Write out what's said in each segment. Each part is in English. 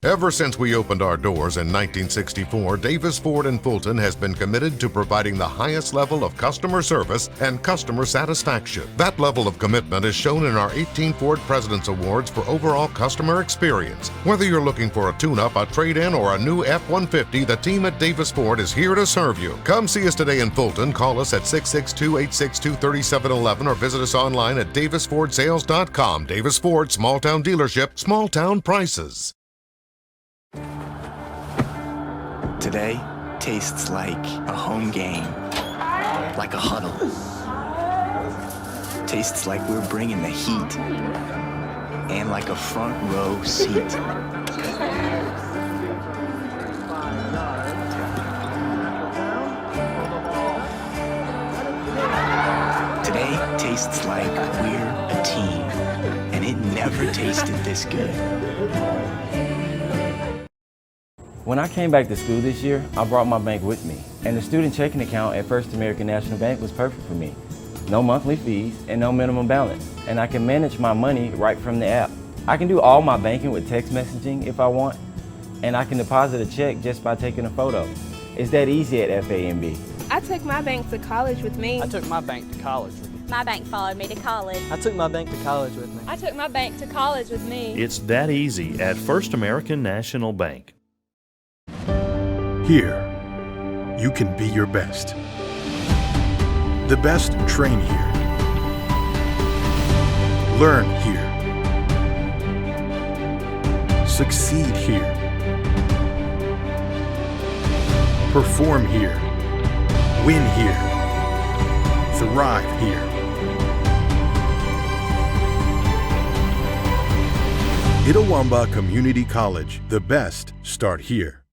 Ever since we opened our doors in 1964, Davis Ford in Fulton has been committed to providing the highest level of customer service and customer satisfaction. That level of commitment is shown in our 18 Ford President's Awards for overall customer experience. Whether you're looking for a tune-up, a trade-in, or a new F-150, the team at Davis Ford is here to serve you. Come see us today in Fulton. Call us at 662-862-3711 or visit us online at davisfordsales.com. Davis Ford, small town dealership, small town prices. Today tastes like a home game, like a huddle. Tastes like we're bringing the heat, and like a front row seat. Today tastes like we're a team, and it never tasted this good. When I came back to school this year, I brought my bank with me, and the student checking account at First American National Bank was perfect for me. No monthly fees and no minimum balance, and I can manage my money right from the app. I can do all my banking with text messaging if I want, and I can deposit a check just by taking a photo. It's that easy at FAMB. I took my bank to college with me. I took my bank to college with me. My bank followed me to college. I took my bank to college with me. I took my bank to college with me. It's that easy at First American National Bank. Here, you can be your best. The best train here. Learn here. Succeed here. Perform here. Win here. Thrive here. Itawamba Community College. The best start here.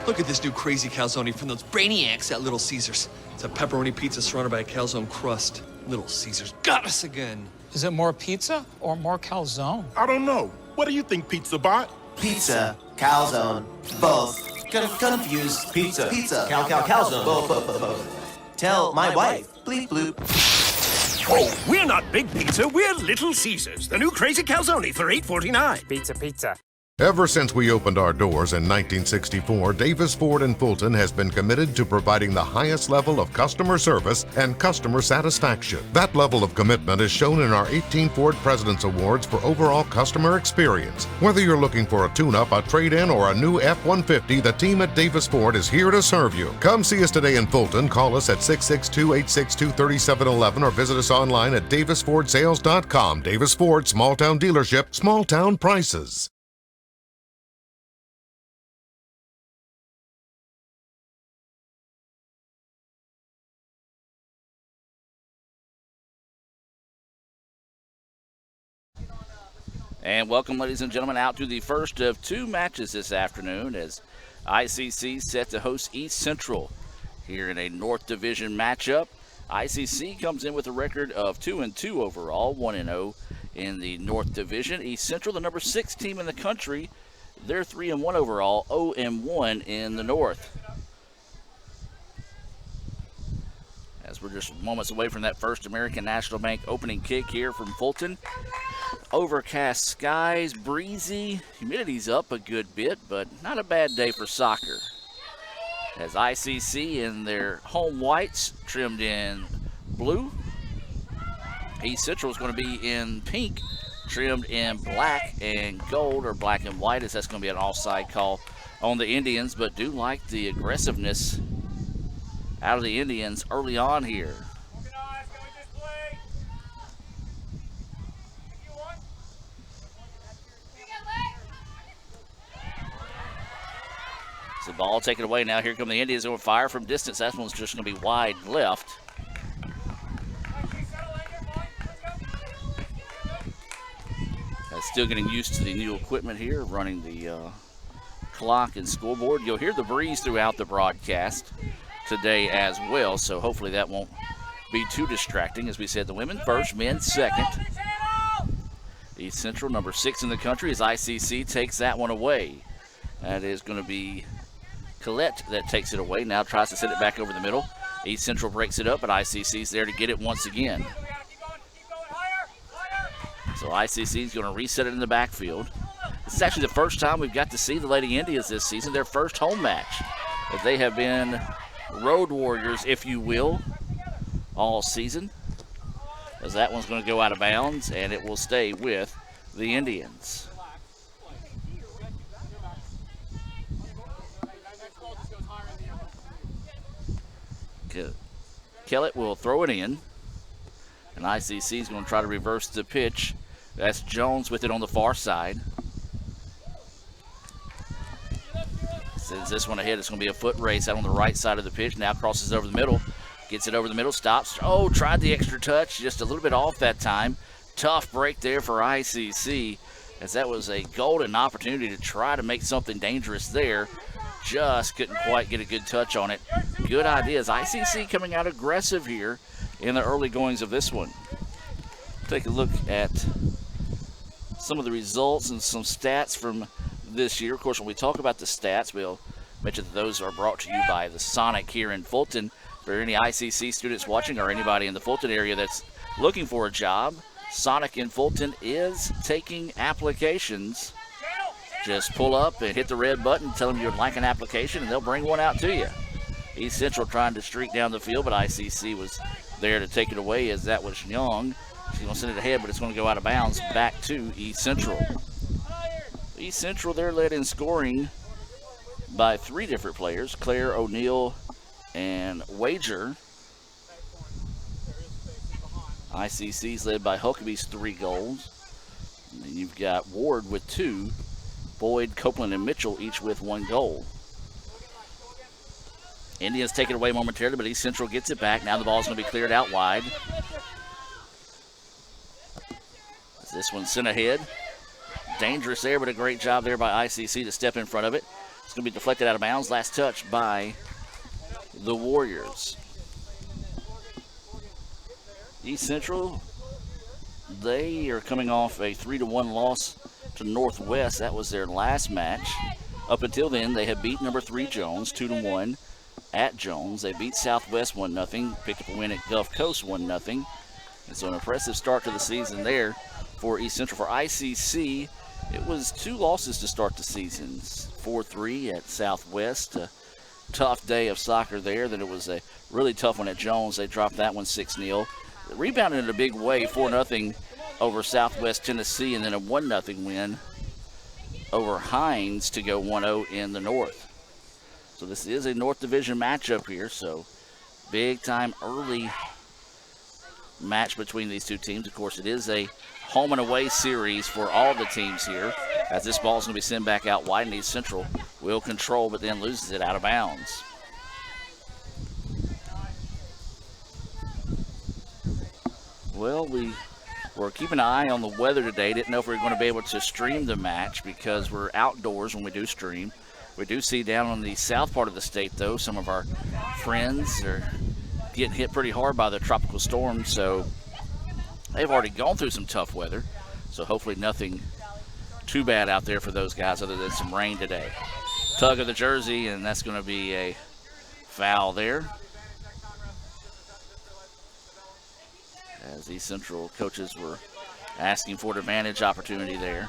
Look at this new crazy calzone from those brainiacs at Little Caesars. It's a pepperoni pizza surrounded by a calzone crust. Little Caesars got us again. Is it more pizza or more calzone? I don't know. What do you think, Pizza Bot? Pizza, calzone, both. Confused. Pizza, calzone, both. Tell my wife, bleep bloop. Oh, we're not Big Pizza, we're Little Caesars. The new crazy calzone for $8.49. Pizza. Ever since we opened our doors in 1964, Davis Ford in Fulton has been committed to providing the highest level of customer service and customer satisfaction. That level of commitment is shown in our 18 Ford President's Awards for overall customer experience. Whether you're looking for a tune-up, a trade-in, or a new F-150, the team at Davis Ford is here to serve you. Come see us today in Fulton. Call us at 662-862-3711 or visit us online at davisfordsales.com. Davis Ford, small town dealership, small town prices. And welcome, ladies and gentlemen, out to the first of two matches this afternoon as ICC set to host East Central here in a North Division matchup. ICC comes in with a record of 2-2 overall, 1-0 in the North Division. East Central, the number 6 team in the country, they're 3-1 overall, 0-1 in the North. As we're just moments away from that First American National Bank opening kick here from Fulton. Overcast skies, breezy, humidity's up a good bit, but not a bad day for soccer. As ICC in their home whites trimmed in blue. East Central is going to be in pink, trimmed in black and gold, or black and white, as that's going to be an offside call on the Indians, but do like the aggressiveness out of the Indians early on here. So the ball taken away now. Here come the Indians over fire from distance. That one's just going to be wide left. Still getting used to the new equipment here, running the clock and scoreboard. You'll hear the breeze throughout the broadcast today as well, so hopefully that won't be too distracting. As we said, the women first, men second. East Central, number 6 in the country, as ICC takes that one away. That is going to be Collette that takes it away. Now tries to send it back over the middle. East Central breaks it up, but ICC's there to get it once again. So ICC is going to reset it in the backfield. This is actually the first time we've got to see the Lady Indians this season, their first home match. As they have been road warriors, if you will, all season. As that one's going to go out of bounds, and it will stay with the Indians. Kellett will throw it in, and ICC is going to try to reverse the pitch. That's Jones with it on the far side. Sends this one ahead. It's going to be a foot race out on the right side of the pitch. Now crosses over the middle. Gets it over the middle. Stops. Oh, tried the extra touch. Just a little bit off that time. Tough break there for ICC, as that was a golden opportunity to try to make something dangerous there. Just couldn't quite get a good touch on it. Good ideas. ICC coming out aggressive here in the early goings of this one. Take a look at some of the results and some stats from this year. Of course, when we talk about the stats, we'll mention that those are brought to you by the Sonic here in Fulton. For any ICC students watching or anybody in the Fulton area that's looking for a job, Sonic in Fulton is taking applications. Just pull up and hit the red button, tell them you'd like an application, and they'll bring one out to you. East Central trying to streak down the field, but ICC was there to take it away, as that was Young. She's going to send it ahead, but it's going to go out of bounds back to East Central. East Central, they're led in scoring by 3 different players, Claire, O'Neill, and Wager. ICC's led by Huckabee's 3 goals. And then you've got Ward with 2. Boyd, Copeland, and Mitchell each with 1 goal. Indians take it away momentarily, but East Central gets it back. Now the ball's going to be cleared out wide. This one's sent ahead. Dangerous there, but a great job there by ICC to step in front of it. It's going to be deflected out of bounds. Last touch by the Warriors. East Central, they are coming off a 3-1 loss to Northwest. That was their last match. Up until then, they had beat number 3 Jones 2-1 at Jones. They beat Southwest 1-0, picked up a win at Gulf Coast 1-0. And so an impressive start to the season there for East Central. For ICC, it was 2 losses to start the season. 4-3 at Southwest. A tough day of soccer there. Then it was a really tough one at Jones. They dropped that one 6-0. Rebounded in a big way, 4-0 over Southwest Tennessee, and then a 1-0 win over Hines to go 1-0 in the North. So this is a North Division matchup here, so big time early match between these 2 teams. Of course, it is a home and away series for all the teams here, as this ball is going to be sent back out wide, and East Central will control, but then loses it out of bounds. Well, we were keeping an eye on the weather today. Didn't know if we were going to be able to stream the match because we're outdoors when we do stream. We do see down on the south part of the state, though, some of our friends are getting hit pretty hard by the tropical storm, so they've already gone through some tough weather. So hopefully nothing too bad out there for those guys other than some rain today. Tug of the jersey, and that's going to be a foul there. As the Central coaches were asking for an advantage opportunity there.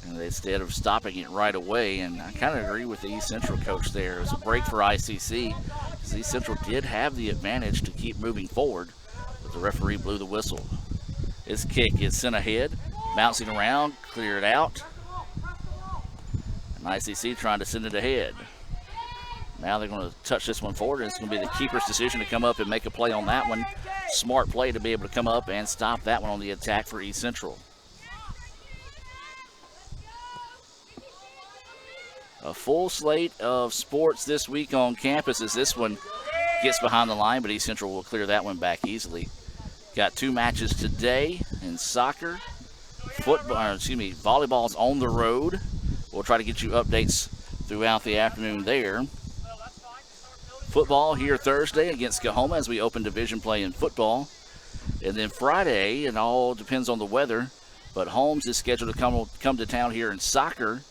And instead of stopping it right away, and I kind of agree with the East Central coach there. It was a break for ICC, because East Central did have the advantage to keep moving forward, but the referee blew the whistle. His kick is sent ahead, bouncing around, clear it out. And ICC trying to send it ahead. Now they're going to touch this one forward, and it's going to be the keeper's decision to come up and make a play on that one. Smart play to be able to come up and stop that one on the attack for East Central. A full slate of sports this week on campus as this one gets behind the line, but East Central will clear that one back easily. Got 2 matches today in soccer. Volleyball's on the road. We'll try to get you updates throughout the afternoon there. Football here Thursday against Coahoma as we open division play in football. And then Friday, it all depends on the weather, but Holmes is scheduled to come to town here in soccer.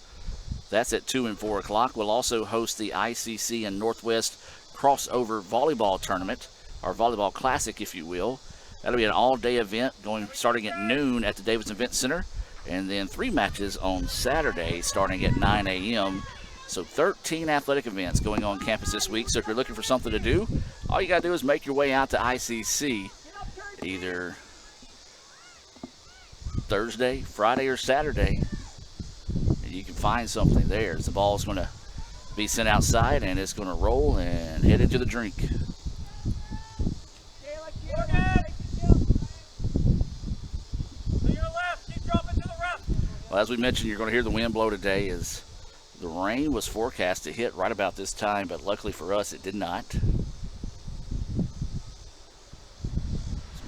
That's at 2 and 4 o'clock. We'll also host the ICC and Northwest crossover volleyball tournament, or volleyball classic, if you will. That'll be an all-day event starting at noon at the Davis Event Center, and then 3 matches on Saturday starting at 9 a.m. So 13 athletic events going on campus this week. So if you're looking for something to do, all you got to do is make your way out to ICC either Thursday, Friday, or Saturday, and you can find something there. The ball's going to be sent outside, and it's going to roll and head into the drink. Well, as we mentioned, you're going to hear the wind blow today as the rain was forecast to hit right about this time, but luckily for us, it did not. It's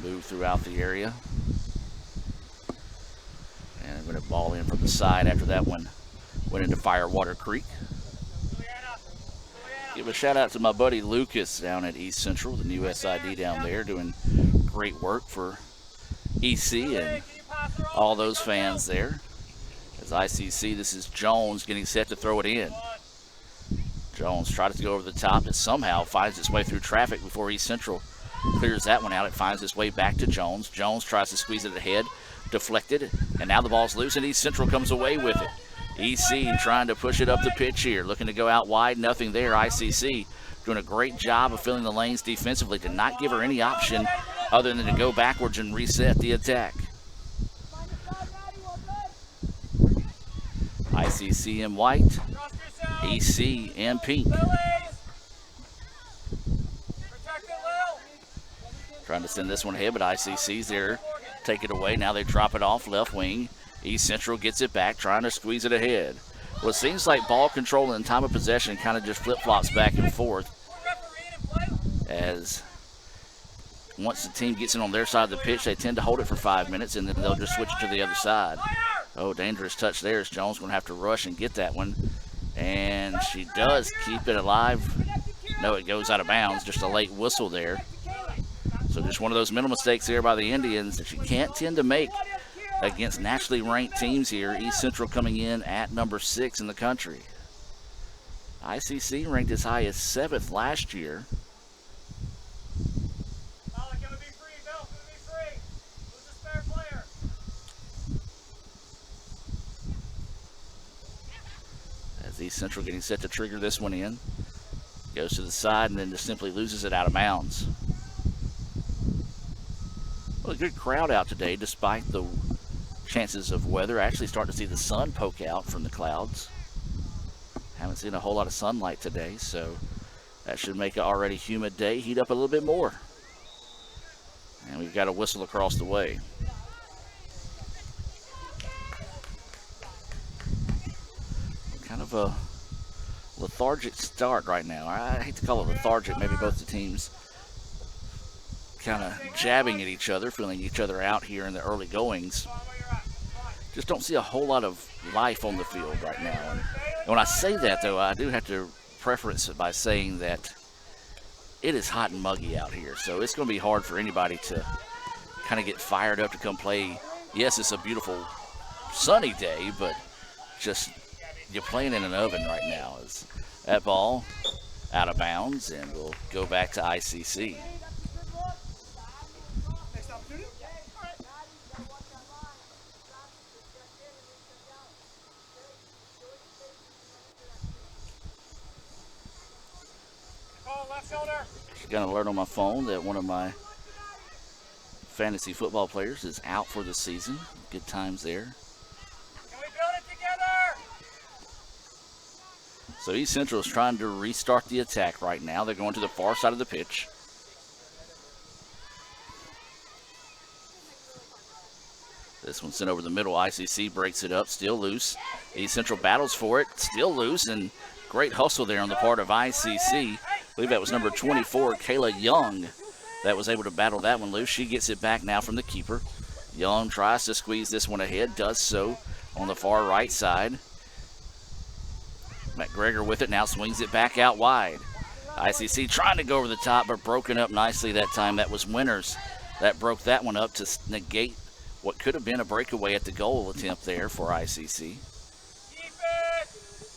moved throughout the area. And I'm going to ball in from the side after that one went into Firewater Creek. Give a shout out to my buddy Lucas down at East Central, the new SID down there, doing great work for EC and all those fans there. As ICC, this is Jones getting set to throw it in. Jones tries to go over the top. It somehow finds its way through traffic before East Central clears that one out. It finds its way back to Jones. Jones tries to squeeze it ahead, deflected, and now the ball's loose, and East Central comes away with it. EC trying to push it up the pitch here, looking to go out wide, nothing there. ICC doing a great job of filling the lanes defensively to not give her any option other than to go backwards and reset the attack. ICC in white, EC in pink. Trying to send this one ahead, but ICC's there. Take it away. Now they drop it off left wing. East Central gets it back, trying to squeeze it ahead. Well, it seems like ball control and time of possession kind of just flip-flops back and forth, as once the team gets in on their side of the pitch, they tend to hold it for 5 minutes, and then they'll just switch it to the other side. Oh, dangerous touch there as Jones going to have to rush and get that one. And she does keep it alive. No, it goes out of bounds. Just a late whistle there. So just one of those mental mistakes there by the Indians that you can't tend to make against nationally ranked teams here. East Central coming in at number 6 in the country. ICC ranked as high as 7th last year. As East Central getting set to trigger this one in. Goes to the side and then just simply loses it out of bounds. Well, a good crowd out today despite the chances of weather. Actually starting to see the sun poke out from the clouds. Haven't seen a whole lot of sunlight today, so that should make an already humid day heat up a little bit more. And we've got a whistle across the way. Kind of a lethargic start right now. I hate to call it lethargic. Maybe both the teams kind of jabbing at each other, feeling each other out here in the early goings. Just don't see a whole lot of life on the field right now. And when I say that, though, I do have to preference it by saying that it is hot and muggy out here. So it's going to be hard for anybody to kind of get fired up to come play. Yes, it's a beautiful sunny day, but just you're playing in an oven right now. Is that ball out of bounds, and we'll go back to ICC. Got an alert on my phone that one of my fantasy football players is out for the season. Good times there. Can we build it together? So East Central is trying to restart the attack right now. They're going to the far side of the pitch. This one sent over the middle. ICC breaks it up, still loose. East Central battles for it, still loose, and great hustle there on the part of ICC. I believe that was number 24, Kayla Young, that was able to battle that one loose. She gets it back now from the keeper. Young tries to squeeze this one ahead, does so on the far right side. McGregor with it now, swings it back out wide. ICC trying to go over the top, but broken up nicely that time. That was Winters that broke that one up to negate what could have been a breakaway at the goal attempt there for ICC.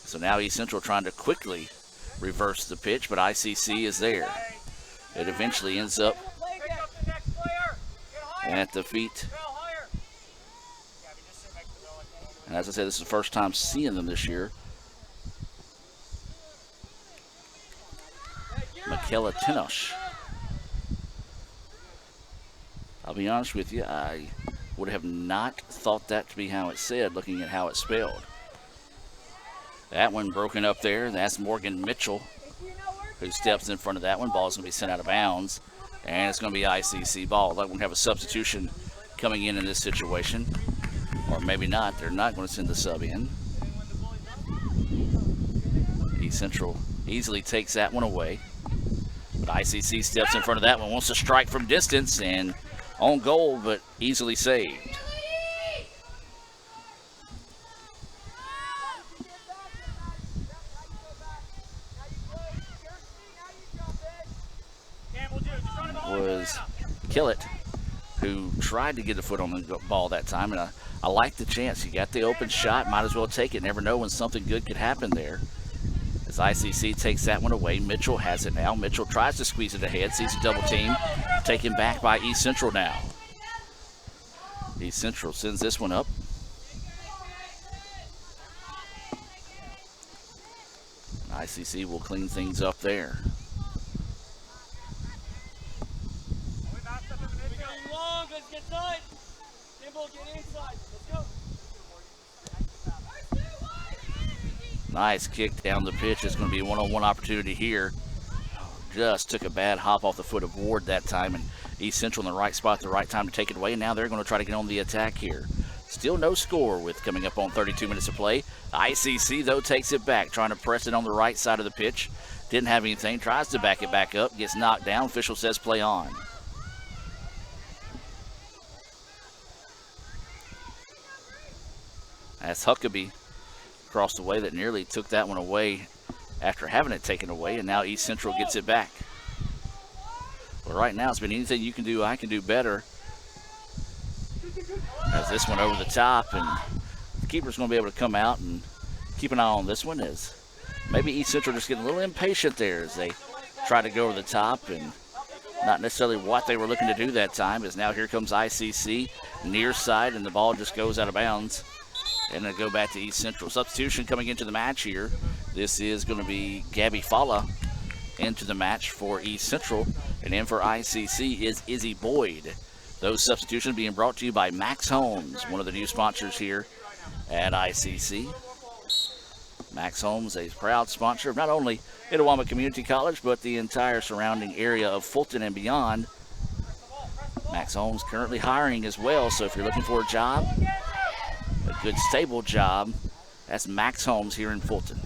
So now East Central trying to quickly reverse the pitch, but ICC is there. It eventually ends up at the feet. And as I said, this is the first time seeing them this year. Michaela Tinosh. I'll be honest with you, I would have not thought that to be how it's said, looking at how it's spelled. That one broken up there. That's Morgan Mitchell, who steps in front of that one. Ball's going to be sent out of bounds, and it's going to be ICC ball. That one have a substitution coming in this situation, or maybe not. They're not going to send the sub in. East Central easily takes that one away, but ICC steps in front of that one, wants to strike from distance, and on goal, but easily saved. Was Killett, who tried to get a foot on the ball that time, and I like the chance. You got the open shot, might as well take it. Never know when something good could happen there. As ICC takes that one away, Mitchell has it now. Mitchell tries to squeeze it ahead, sees a double team, taken back by East Central now. East Central sends this one up. ICC will clean things up there. Nice kick down the pitch. It's going to be a one-on-one opportunity here. Just took a bad hop off the foot of Ward that time, and East Central in the right spot at the right time to take it away, and now they're going to try to get on the attack here. Still no score with coming up on 32 minutes of play. ICC, though, takes it back, trying to press it on the right side of the pitch. Didn't have anything, tries to back it back up, gets knocked down. Official says play on. That's Huckabee across the way that nearly took that one away after having it taken away, and now East Central gets it back. Well, right now it's been anything you can do, I can do better. As this one over the top, and the keeper's going to be able to come out and keep an eye on this one, as maybe East Central just getting a little impatient there as they try to go over the top, and not necessarily what they were looking to do that time, as now here comes ICC near side, and the ball just goes out of bounds. And then go back to East Central. Substitution coming into the match here. This is going to be Gabby Falla into the match for East Central. And in for ICC is Izzy Boyd. Those substitutions being brought to you by Max Homes, one of the new sponsors here at ICC. Max Homes, a proud sponsor of not only Itawamba Community College, but the entire surrounding area of Fulton and beyond. Max Homes currently hiring as well, so if you're looking for a job, a good stable job, that's Max Homes here in Fulton.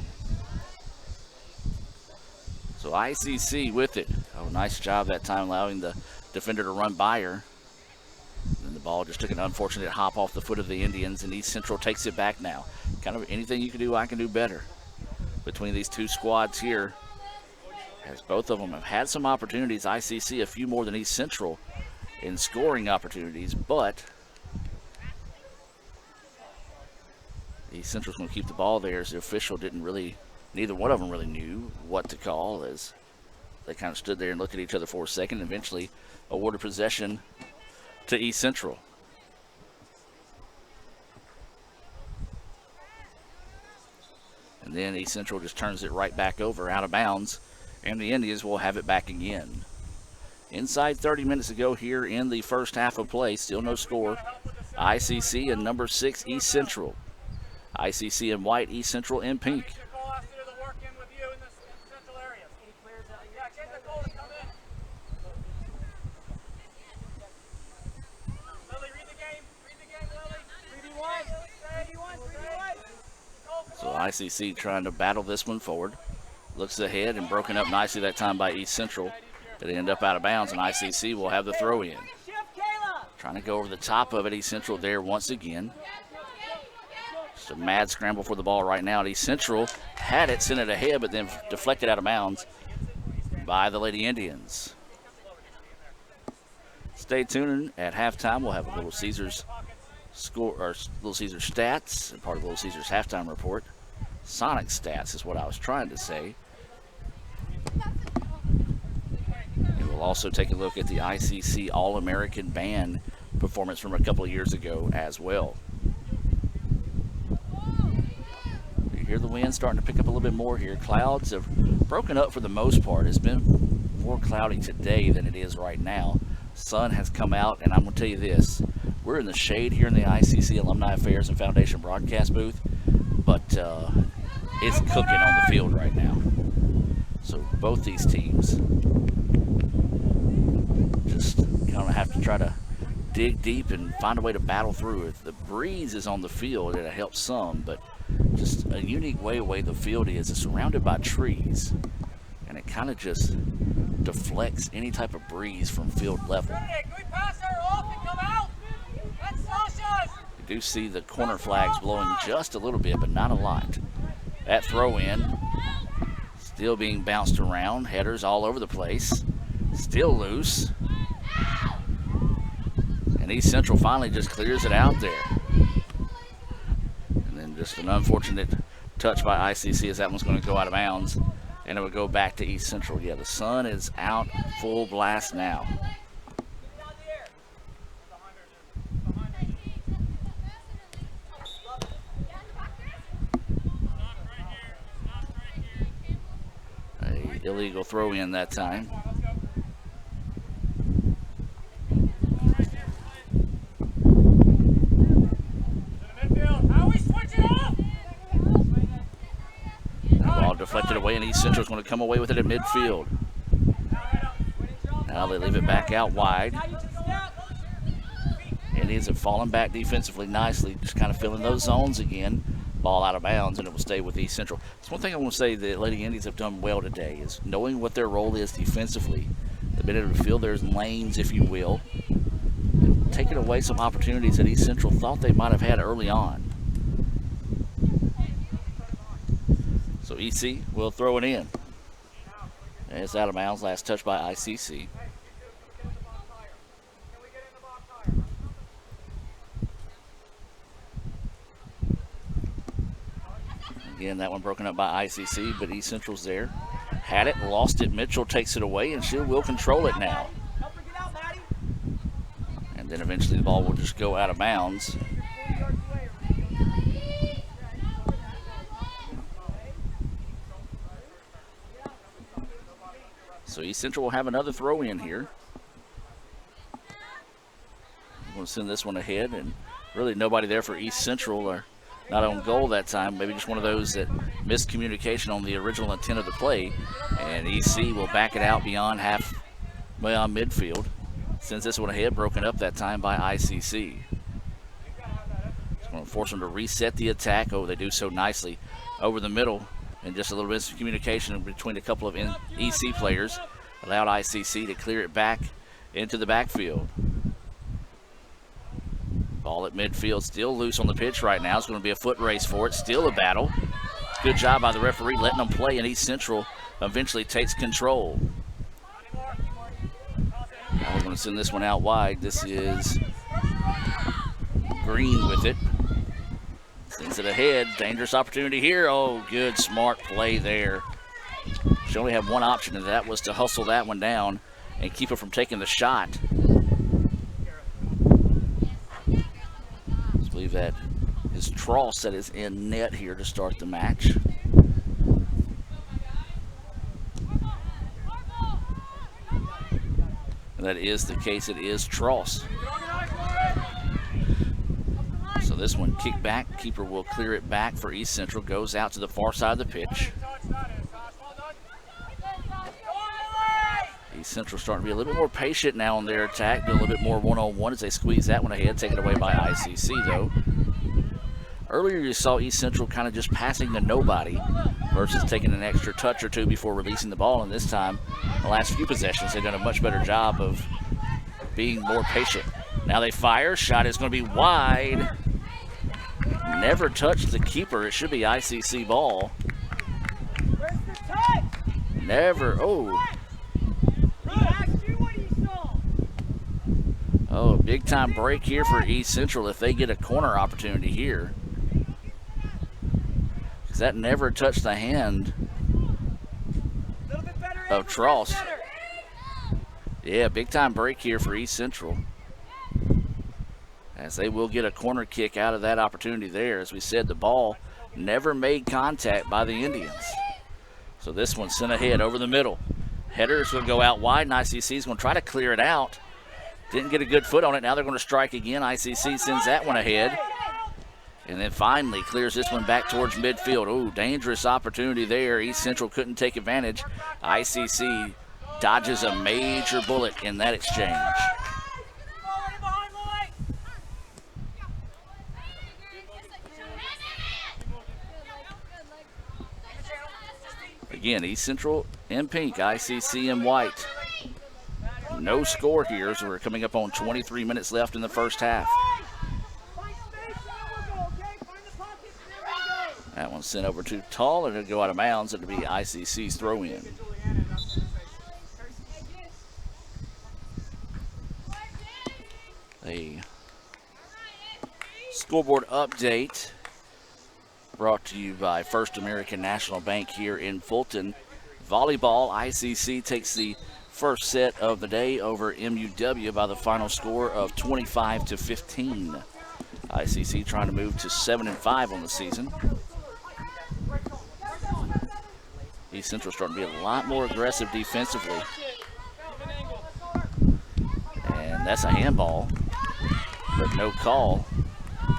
So ICC with it. Oh, nice job that time allowing the defender to run by her. And the ball just took an unfortunate hop off the foot of the Indians, and East Central takes it back now. Kind of anything you can do, I can do better. Between these two squads here, as both of them have had some opportunities. ICC a few more than East Central in scoring opportunities, but East Central's going to keep the ball there, as the official didn't really, neither one of them really knew what to call, as they kind of stood there and looked at each other for a second and eventually awarded possession to East Central. And then East Central just turns it right back over out of bounds, and the Indians will have it back again. Inside 30 minutes ago here in the first half of play, still no score. ICC and number 6 East Central. ICC in white, East Central in pink. So ICC trying to battle this one forward. Looks ahead and broken up nicely that time by East Central. It'll end up out of bounds, and ICC will have the throw in. Trying to go over the top of it, East Central there once again. Just a mad scramble for the ball right now. East Central had it, sent it ahead, but then deflected out of bounds by the Lady Indians. Stay tuned. At halftime, we'll have a Little Caesars score, or Little Caesars stats, and part of Little Caesars halftime report. Sonic stats is what I was trying to say. And we'll We'll also take a look at the ICC All-American Band performance from a couple of years ago as well. You hear the wind starting to pick up a little bit more here. Clouds have broken up for the most part. It's been more cloudy today than it is right now. Sun has come out, and I'm going to tell you this. We're in the shade here in the ICC Alumni Affairs and Foundation broadcast booth, but it's cooking on the field right now. So both these teams just kind of have to try to dig deep and find a way to battle through it. The breeze is on the field, and it helps some, but just a unique way the field is. It's surrounded by trees, and it kind of just deflects any type of breeze from field level. You do see the corner flags blowing just a little bit, but not a lot. That throw in still being bounced around. Headers all over the place. Still loose. And East Central finally just clears it out there. And then just an unfortunate touch by ICC as that one's going to go out of bounds. And it would go back to East Central. Yeah, the sun is out full blast now. A illegal throw in that time. Ball deflected away, and East Central is going to come away with it at midfield. Now they leave it back out wide. Indians have fallen back defensively nicely, just kind of filling those zones again. Ball out of bounds, and it will stay with East Central. It's one thing I want to say the Lady Indians have done well today is knowing what their role is defensively. They've been able to fill their lanes, if you will, and taking away some opportunities that East Central thought they might have had early on. So EC will throw it in. And it's out of bounds. Last touch by ICC. Again, that one broken up by ICC, but East Central's there. Had it, lost it. Mitchell takes it away, and she will control it now. And then eventually the ball will just go out of bounds. So East Central will have another throw in here. I'm going to send this one ahead, and really nobody there for East Central, or not on goal that time. Maybe just one of those that missed communication on the original intent of the play. And EC will back it out beyond midfield. Sends this one ahead, broken up that time by ICC. It's going to force them to reset the attack. Oh, they do so nicely over the middle. And just a little bit of communication between a couple of EC players allowed ICC to clear it back into the backfield. Ball at midfield, still loose on the pitch right now. It's going to be a foot race for it. Still a battle. Good job by the referee letting them play, and East Central eventually takes control. Now we're going to send this one out wide. This is Green with it. Sends it ahead. Dangerous opportunity here. Oh, good, smart play there. She only had one option, and that was to hustle that one down and keep her from taking the shot. I believe that is Tross that is in net here to start the match. And that is the case. It is Tross. So this one kicked back. Keeper will clear it back for East Central. Goes out to the far side of the pitch. East Central starting to be a little bit more patient now on their attack. Do a little bit more one-on-one as they squeeze that one ahead. Taken away by ICC though. Earlier you saw East Central kind of just passing to nobody versus taking an extra touch or two before releasing the ball. And this time, the last few possessions, they've done a much better job of being more patient. Now they fire. Shot is going to be wide. Never touched the keeper. It should be ICC ball. Never. Oh. Oh, big time break here for East Central if they get a corner opportunity here. Because that never touched the hand of Tross. Yeah, big time break here for East Central, as they will get a corner kick out of that opportunity there. As we said, the ball never made contact by the Indians. So this one's sent ahead over the middle. Header's going to go out wide, and ICC is going to try to clear it out. Didn't get a good foot on it. Now they're going to strike again. ICC sends that one ahead. And then finally clears this one back towards midfield. Oh, dangerous opportunity there. East Central couldn't take advantage. ICC dodges a major bullet in that exchange. Again, East Central in pink, ICC in white. No score here, so we're coming up on 23 minutes left in the first half. That one's sent over too tall, and it'll go out of bounds. It'll be ICC's throw-in. A scoreboard update brought to you by First American National Bank here in Fulton. Volleyball, ICC takes the first set of the day over MUW by the final score of 25-15. ICC trying to move to 7-5 on the season. East Central starting to be a lot more aggressive defensively. And that's a handball, but no call.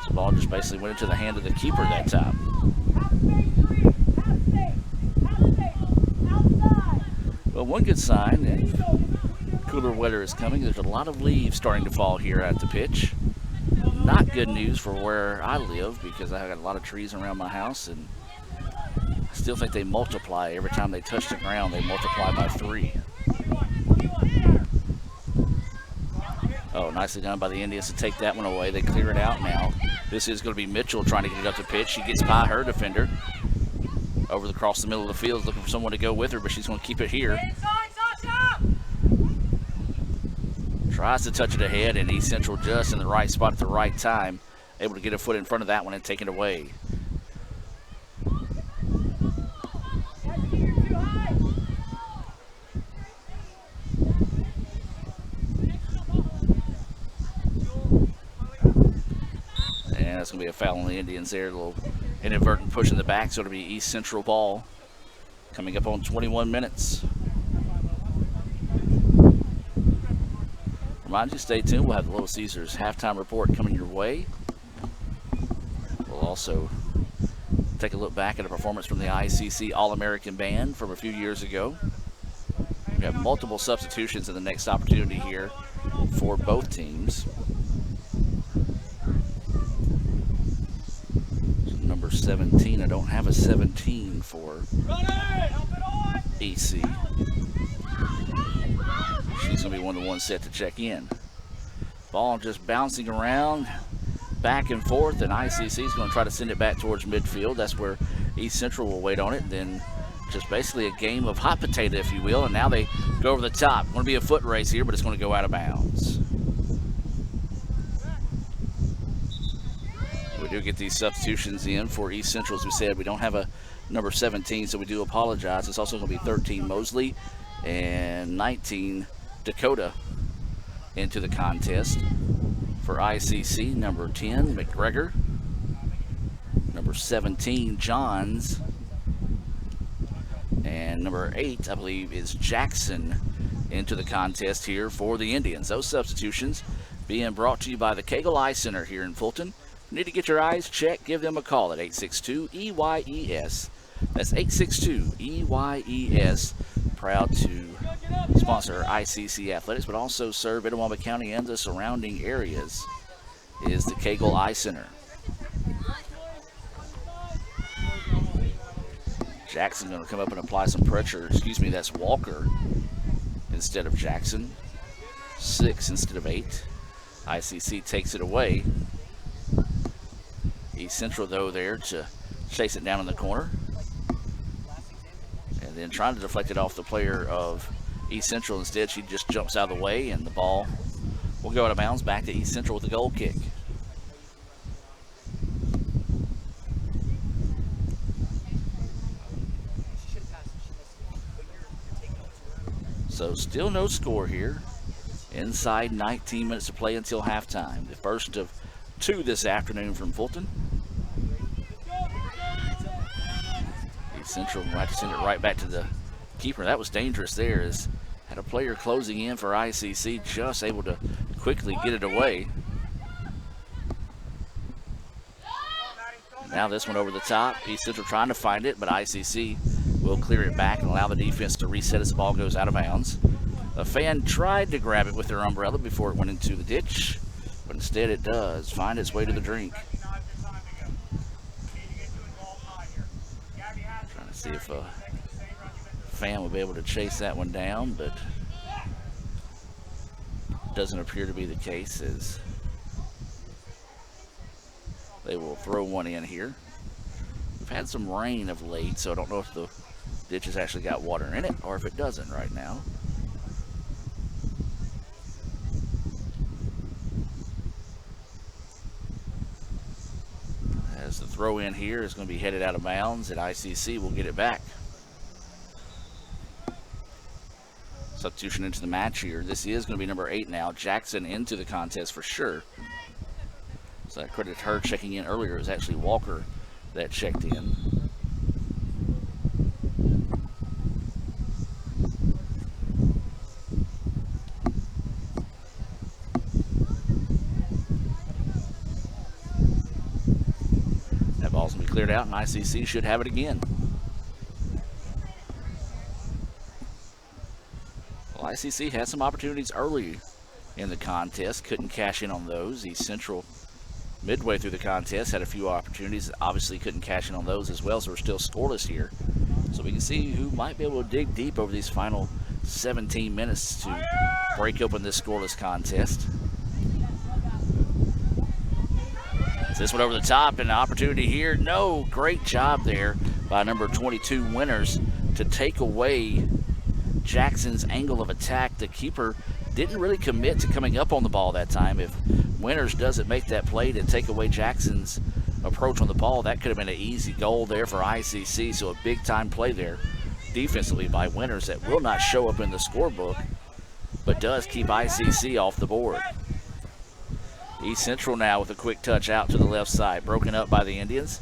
The ball just basically went into the hand of the keeper that time. Well, one good sign, and cooler weather is coming. There's a lot of leaves starting to fall here at the pitch. Not good news for where I live, because I've got a lot of trees around my house, and I still think they multiply. Every time they touch the ground, they multiply by 3. Oh, nicely done by the Indians to take that one away. They clear it out now. This is going to be Mitchell trying to get it up the pitch. She gets by her defender. Over across the middle of the field, looking for someone to go with her, but she's going to keep it here. Tries to touch it ahead, and East Central just in the right spot at the right time. Able to get a foot in front of that one and take it away. And that's going to be a foul on the Indians there. A little inadvertent push in the back, so it'll be East Central ball. Coming up on 21 minutes. Remind you, stay tuned. We'll have the Little Caesars halftime report coming your way. We'll also take a look back at a performance from the ICC All-American Band from a few years ago. We have multiple substitutions in the next opportunity here for both teams. Number 17, I don't have a 17 for EC. She's going to be one of the ones set to check in. Ball just bouncing around back and forth, and ICC is going to try to send it back towards midfield. That's where East Central will wait on it. Then just basically a game of hot potato, if you will, and now they go over the top. Going to be a foot race here, but it's going to go out of bounds. We do get these substitutions in for East Central. As we said, we don't have a number 17, so we do apologize. It's also going to be 13 Mosley and 19 Dakota into the contest. For ICC, number 10 McGregor, number 17 Johns, and number 8 I believe is Jackson into the contest here for the Indians. Those substitutions being brought to you by the Cagle Eye Center here in Fulton. If you need to get your eyes checked, give them a call at 862-EYES. That's 862-EYES. Proud to sponsor ICC athletics, but also serve Itawamba County and the surrounding areas, is the Cagle Eye Center. Jackson going to come up and apply some pressure. Excuse me, that's Walker instead of Jackson. 6 instead of 8. ICC takes it away. East Central, though, there to chase it down in the corner. And then trying to deflect it off the player of East Central. Instead, she just jumps out of the way, and the ball will go out of bounds back to East Central with a goal kick. So still no score here. Inside 19 minutes to play until halftime. The first of 2 this afternoon from Fulton. East Central might have to send it right back to the keeper. That was dangerous there, as had a player closing in for ICC, just able to quickly get it away. Now this one over the top. East Central trying to find it, but ICC will clear it back and allow the defense to reset as the ball goes out of bounds. A fan tried to grab it with their umbrella before it went into the ditch, but instead it does find its way to the drink. Trying to see if a fan will be able to chase that one down, but doesn't appear to be the case, as they will throw one in here. We've had some rain of late, so I don't know if the ditch has actually got water in it or if it doesn't right now. As the throw in here is going to be headed out of bounds, and ICC will get it back. Substitution into the match here. This is going to be number 8 now. Jackson into the contest for sure. So I credit her checking in earlier. It was actually Walker that checked in. That ball's going to be cleared out, and ICC should have it again. Well, ICC had some opportunities early in the contest. Couldn't cash in on those. East Central, midway through the contest, had a few opportunities. Obviously couldn't cash in on those as well, so we're still scoreless here. So we can see who might be able to dig deep over these final 17 minutes to break open this scoreless contest. This one over the top, and an opportunity here. No, great job there by number 22 Winters to take away Jackson's angle of attack. The keeper didn't really commit to coming up on the ball that time. If Winters doesn't make that play to take away Jackson's approach on the ball, that could have been an easy goal there for ICC. So a big time play there defensively by Winters that will not show up in the scorebook, but does keep ICC off the board. East Central now with a quick touch out to the left side, broken up by the Indians.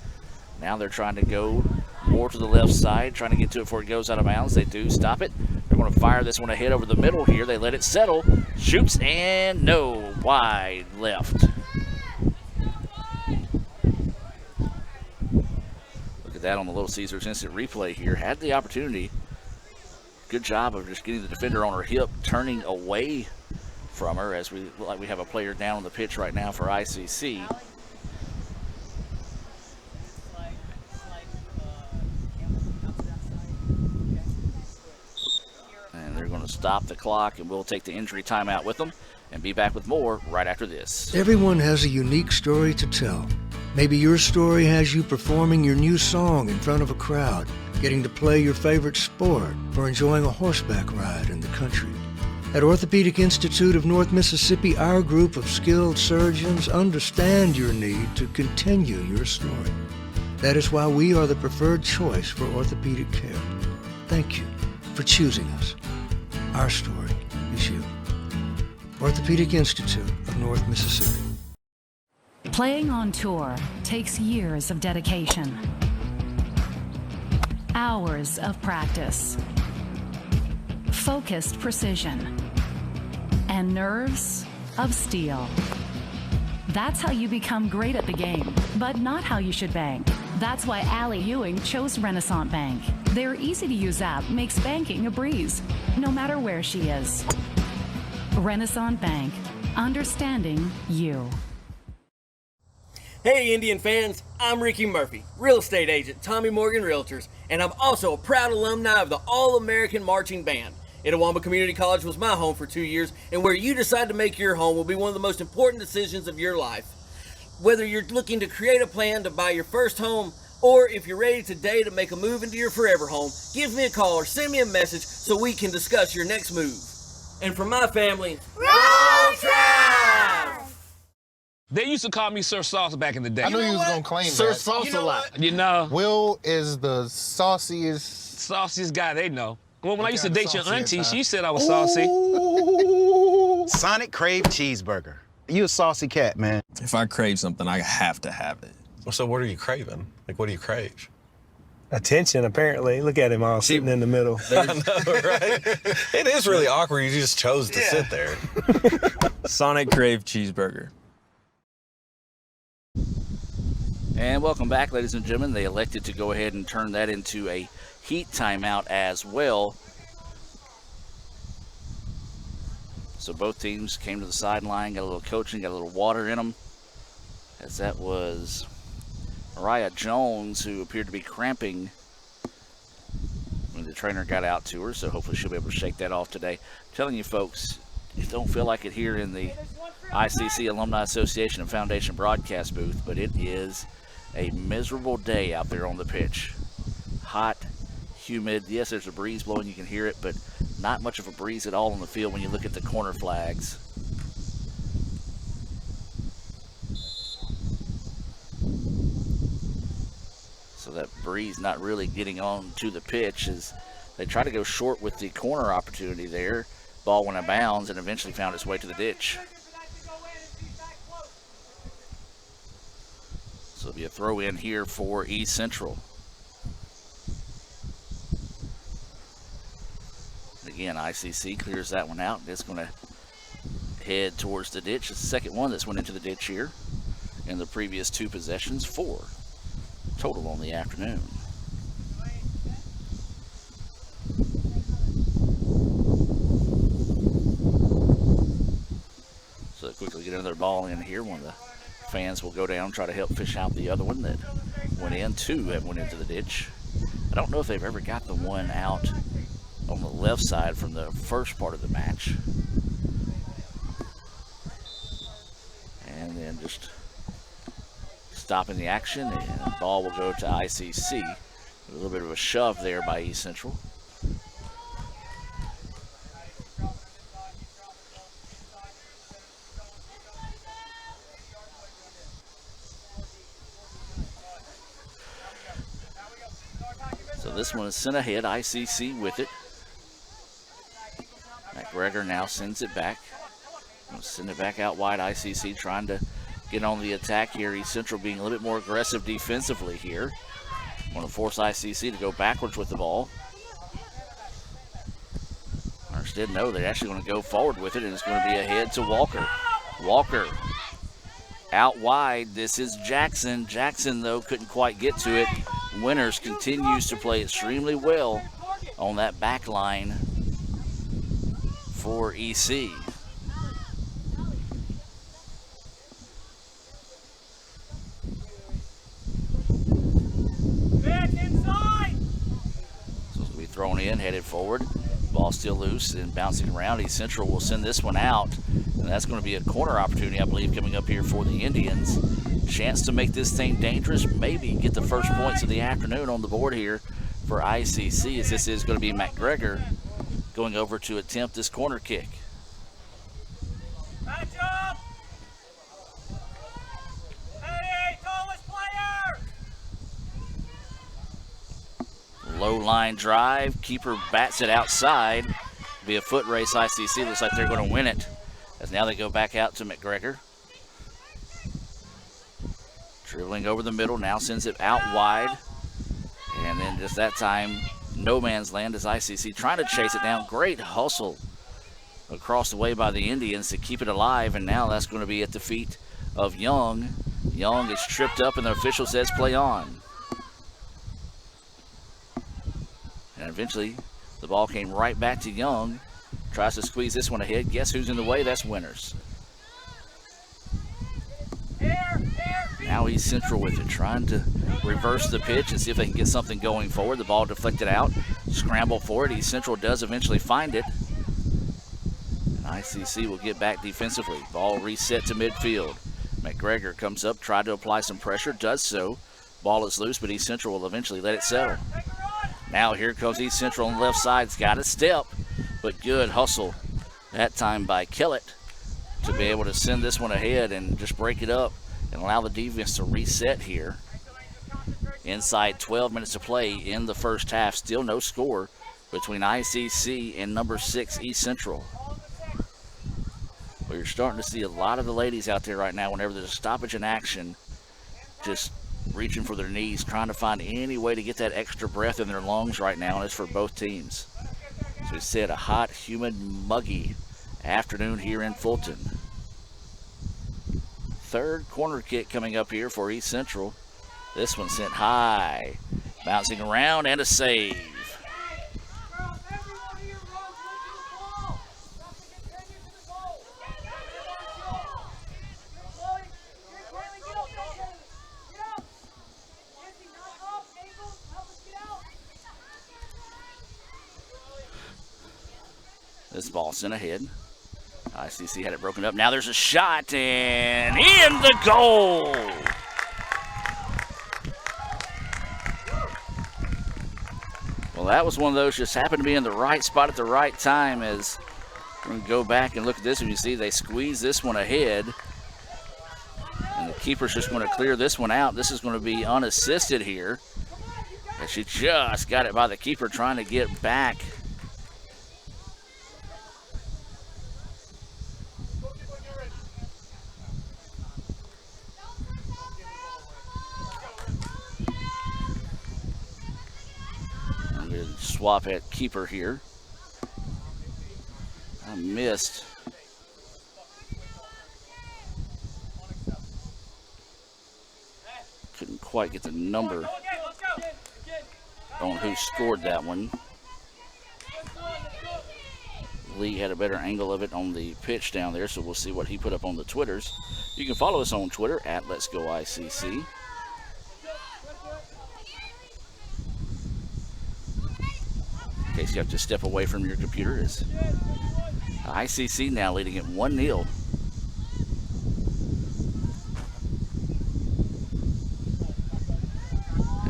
Now they're trying to go more to the left side, trying to get to it before it goes out of bounds. They do stop it. They're going to fire this one ahead over the middle here. They let it settle. Shoots, and no, wide left. Look at that on the Little Caesars instant replay here. Had the opportunity. Good job of just getting the defender on her hip, turning away from her, as we have a player down on the pitch right now for ICC. And they're going to stop the clock, and we'll take the injury timeout with them and be back with more right after this. Everyone has a unique story to tell. Maybe your story has you performing your new song in front of a crowd, getting to play your favorite sport, or enjoying a horseback ride in the country. At Orthopedic Institute of North Mississippi, our group of skilled surgeons understand your need to continue your story. That is why we are the preferred choice for orthopedic care. Thank you for choosing us. Our story is you. Orthopedic Institute of North Mississippi. Playing on tour takes years of dedication, hours of practice, focused precision, and nerves of steel. That's how you become great at the game, but not how you should bank. That's why Allie Ewing chose Renaissance Bank. Their easy-to-use app makes banking a breeze, no matter where she is. Renaissance Bank, understanding you. Hey Indian fans, I'm Ricky Murphy, real estate agent, Tommy Morgan Realtors, and I'm also a proud alumni of the All-American Marching Band. Itawamba Community College was my home for 2 years, and where you decide to make your home will be one of the most important decisions of your life. Whether you're looking to create a plan to buy your first home, or if you're ready today to make a move into your forever home, give me a call or send me a message so we can discuss your next move. And for my family, roll Tribe! They used to call me Sir Sauce back in the day. I knew you was going to claim Sir that. Sauce You know a lot. You know. Will is the sauciest guy they know. Well, when I used to date your auntie, she said I was saucy. Sonic Crave Cheeseburger. You a saucy cat, man. If I crave something, I have to have it. Well, so what are you craving? Like, what do you crave? Attention, apparently. Look at him all sitting in the middle. I know, right? It is really awkward. You just chose to sit there. Sonic Crave Cheeseburger. And welcome back, ladies and gentlemen. They elected to go ahead and turn that into a heat timeout as well. So both teams came to the sideline, got a little coaching, got a little water in them. As that was Mariah Jones, who appeared to be cramping when the trainer got out to her. So hopefully she'll be able to shake that off today. I'm telling you folks, you don't feel like it here in the ICC Alumni Association and Foundation broadcast booth, but it is a miserable day out there on the pitch. Hot, humid. Yes, there's a breeze blowing, you can hear it, but not much of a breeze at all on the field when you look at the corner flags. So that breeze not really getting on to the pitch as they try to go short with the corner opportunity there. Ball went out of bounds and eventually found its way to the ditch. So it'll be a throw in here for East Central. Again, ICC clears that one out. It's going to head towards the ditch. It's the second one that's went into the ditch here in the previous two possessions. 4 total on the afternoon. So they quickly get another ball in here. One of the fans will go down, try to help fish out the other one that went in. 2 have went into the ditch. I don't know if they've ever got the one out on the left side from the first part of the match. And then just stopping the action, and the ball will go to ICC. A little bit of a shove there by East Central. So this one is sent ahead, ICC with it. McGregor now sends it back. Send it back out wide. ICC trying to get on the attack here. East Central being a little bit more aggressive defensively here. Want to force ICC to go backwards with the ball. Instead, no, they're actually going to go forward with it, and it's going to be ahead to Walker. Walker out wide. This is Jackson. Jackson, though, couldn't quite get to it. Winters continues to play extremely well on that back line for EC. Back inside. So it's going to be thrown in, headed forward. Ball still loose and bouncing around. East Central will send this one out, and that's going to be a corner opportunity, I believe, coming up here for the Indians. Chance to make this thing dangerous, maybe get the first points of the afternoon on the board here for ICC, as this is going to be McGregor going over to attempt this corner kick. Match up. Hey, tallest player. Low line drive, keeper bats it outside. Be a foot race. ICC looks like they're going to win it, as now they go back out to McGregor. Dribbling over the middle, now sends it out wide. And then just that time, no man's land as ICC trying to chase it down. Great hustle across the way by the Indians to keep it alive, and now that's going to be at the feet of Young. Young is tripped up, and the official says play on. And eventually, the ball came right back to Young. Tries to squeeze this one ahead. Guess who's in the way? That's Winters. Now East Central with it, trying to reverse the pitch and see if they can get something going forward. The ball deflected out, scramble for it. East Central does eventually find it. And ICC will get back defensively. Ball reset to midfield. McGregor comes up, tried to apply some pressure, does so. Ball is loose, but East Central will eventually let it settle. Now here comes East Central on the left side. It's got a step, but good hustle that time by Kellett to be able to send this one ahead and just break it up and allow the defense to reset here. Inside 12 minutes to play in the first half. Still no score between ICC and number 6 East Central. Well, you're starting to see a lot of the ladies out there right now whenever there's a stoppage in action, just reaching for their knees, trying to find any way to get that extra breath in their lungs right now, and it's for both teams. As we said, a hot, humid, muggy afternoon here in Fulton. Third corner kick coming up here for East Central. This one sent high, bouncing around, and a save. This ball sent ahead. ICC had it broken up. Now there's a shot, and in the goal. Well, that was one of those, just happened to be in the right spot at the right time. As we're going to go back and look at this, and you see they squeeze this one ahead. And the keeper's just going to clear this one out. This is going to be unassisted here. And she just got it by the keeper trying to get back. Swap at keeper here. I missed. Couldn't quite get the number on who scored that one. Lee had a better angle of it on the pitch down there, so we'll see what he put up on the Twitters. You can follow us on Twitter at Let's Go ICC. In case you have to step away from your computer, is ICC now leading it 1-0.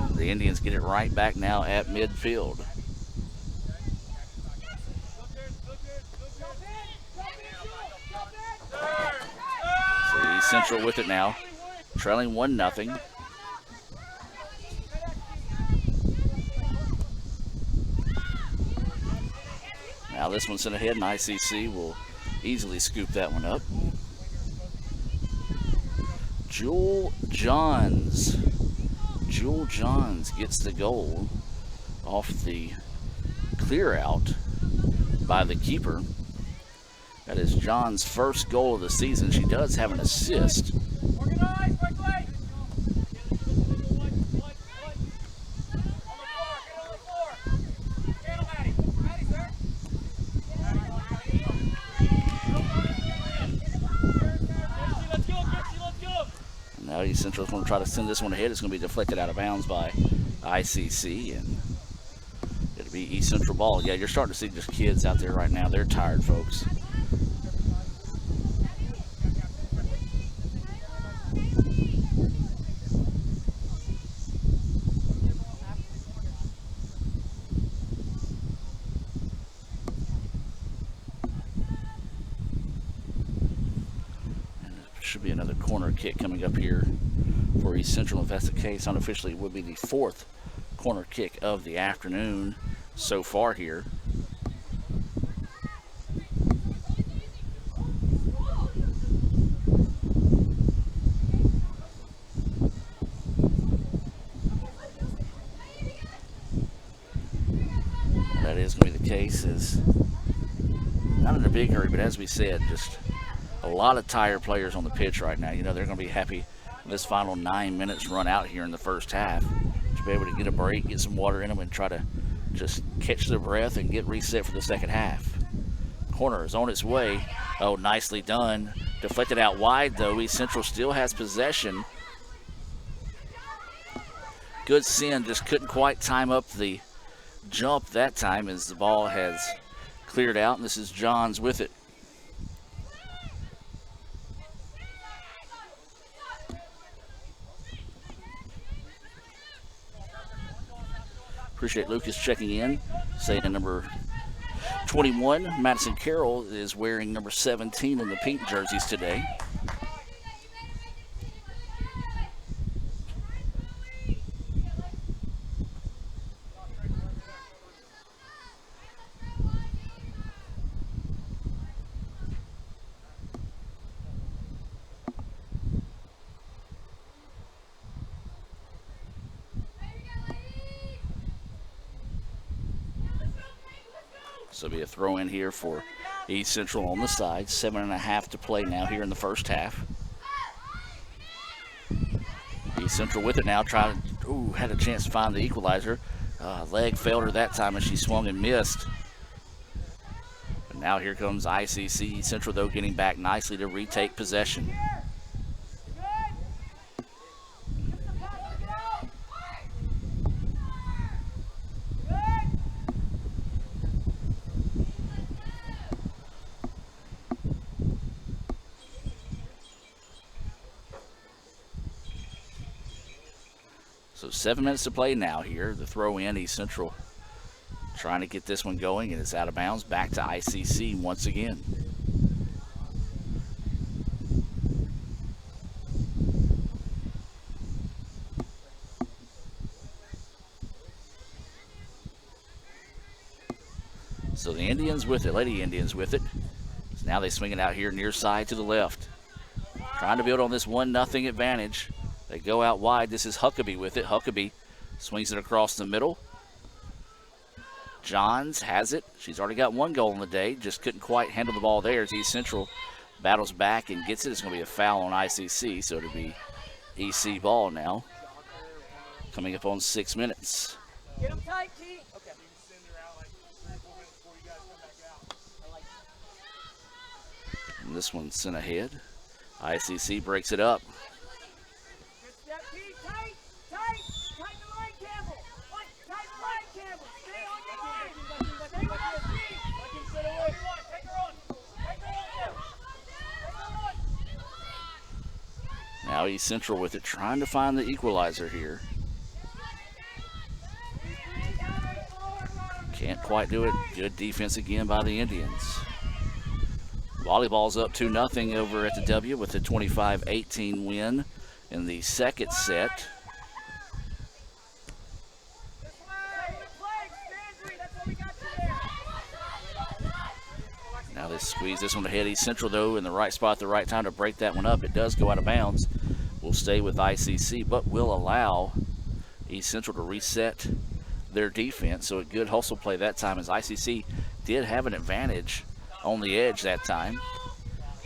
And the Indians get it right back now at midfield. So East Central with it now, trailing 1-0. Now this one's sent ahead, and ICC will easily scoop that one up. Jewel Johns gets the goal off the clear out by the keeper. That is Johns' first goal of the season. She does have an assist. Now East Central's going to try to send this one ahead. It's going to be deflected out of bounds by ICC, and it'll be East Central ball. Yeah, you're starting to see just kids out there right now. They're tired, folks. Should be another corner kick coming up here for East Central. If that's the case, unofficially it would be the 4th corner kick of the afternoon so far here. That is going to be the case, is not in a big hurry, but as we said, just a lot of tired players on the pitch right now. You know, they're going to be happy when this final 9 minutes run out here in the first half to be able to get a break, get some water in them, and try to just catch their breath and get reset for the second half. Corner is on its way. Oh, nicely done. Deflected out wide, though. East Central still has possession. Good send, just couldn't quite time up the jump that time as the ball has cleared out, and this is Johns with it. Appreciate Lucas checking in, saying number 21, Madison Carroll, is wearing number 17 in the pink jerseys today. So it'll be a throw in here for East Central on the side. 7.5 to play now here in the first half. East Central with it now, had a chance to find the equalizer. Leg failed her that time as she swung and missed. But now here comes ICC. East Central, though, getting back nicely to retake possession. So 7 minutes to play now here. The throw in, East Central trying to get this one going, and it's out of bounds. Back to ICC once again. So the Indians with it, Lady Indians with it. So now they swing it out here near side to the left. Trying to build on this 1-0 advantage. They go out wide. This is Huckabee with it. Huckabee swings it across the middle. Johns has it. She's already got 1 goal in the day. Just couldn't quite handle the ball there as East Central battles back and gets it. It's going to be a foul on ICC, so it'll be EC ball now. Coming up on 6 minutes. Get him tight, T. Okay. And this one's sent ahead. ICC breaks it up. Now East Central with it, trying to find the equalizer here. Can't quite do it. Good defense again by the Indians. Volleyball's up 2-0 over at the W with a 25-18 win in the second set. Now they squeeze this one ahead. East Central, though, in the right spot at the right time to break that one up. It does go out of bounds. Will stay with ICC, but will allow East Central to reset their defense. So a good hustle play that time, as ICC did have an advantage on the edge that time.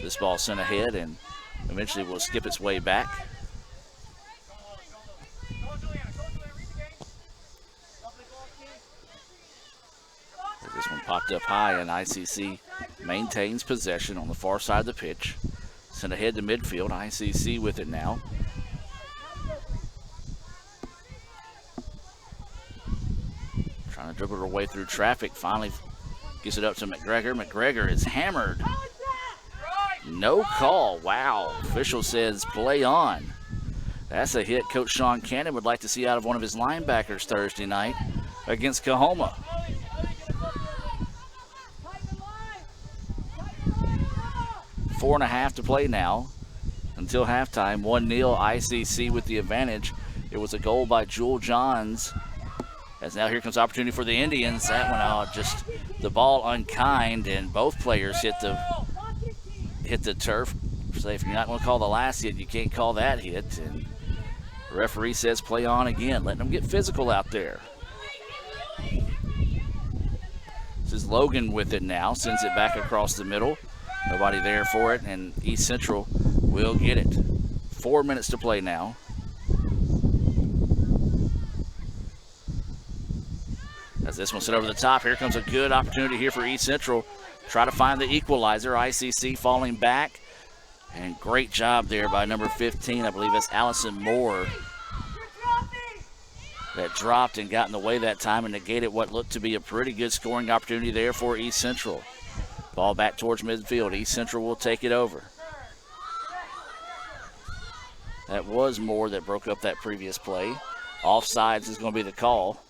This ball sent ahead and eventually will skip its way back. This one popped up high, and ICC maintains possession on the far side of the pitch. Sent ahead to midfield. ICC with it now. Trying to dribble her way through traffic. Finally gets it up to McGregor. McGregor is hammered. No call. Wow. Official says play on. That's a hit Coach Sean Cannon would like to see out of one of his linebackers Thursday night against Coahoma. Four and a half to play now until halftime. 1-0 ICC with the advantage. It was a goal by Jewel Johns. As now here comes opportunity for the Indians. That one out, just the ball unkind, and both players hit the turf. So if you're not going to call the last hit, you can't call that hit. And the referee says play on again, letting them get physical out there. This is Logan with it now, sends it back across the middle. Nobody there for it, and East Central will get it. 4 minutes to play now. As this one set over the top, here comes a good opportunity here for East Central. Try to find the equalizer. ICC falling back. And great job there by number 15. I believe that's Allison Moore. That dropped and got in the way that time and negated what looked to be a pretty good scoring opportunity there for East Central. Ball back towards midfield. East Central will take it over. That was Moore that broke up that previous play. Offsides is going to be the call.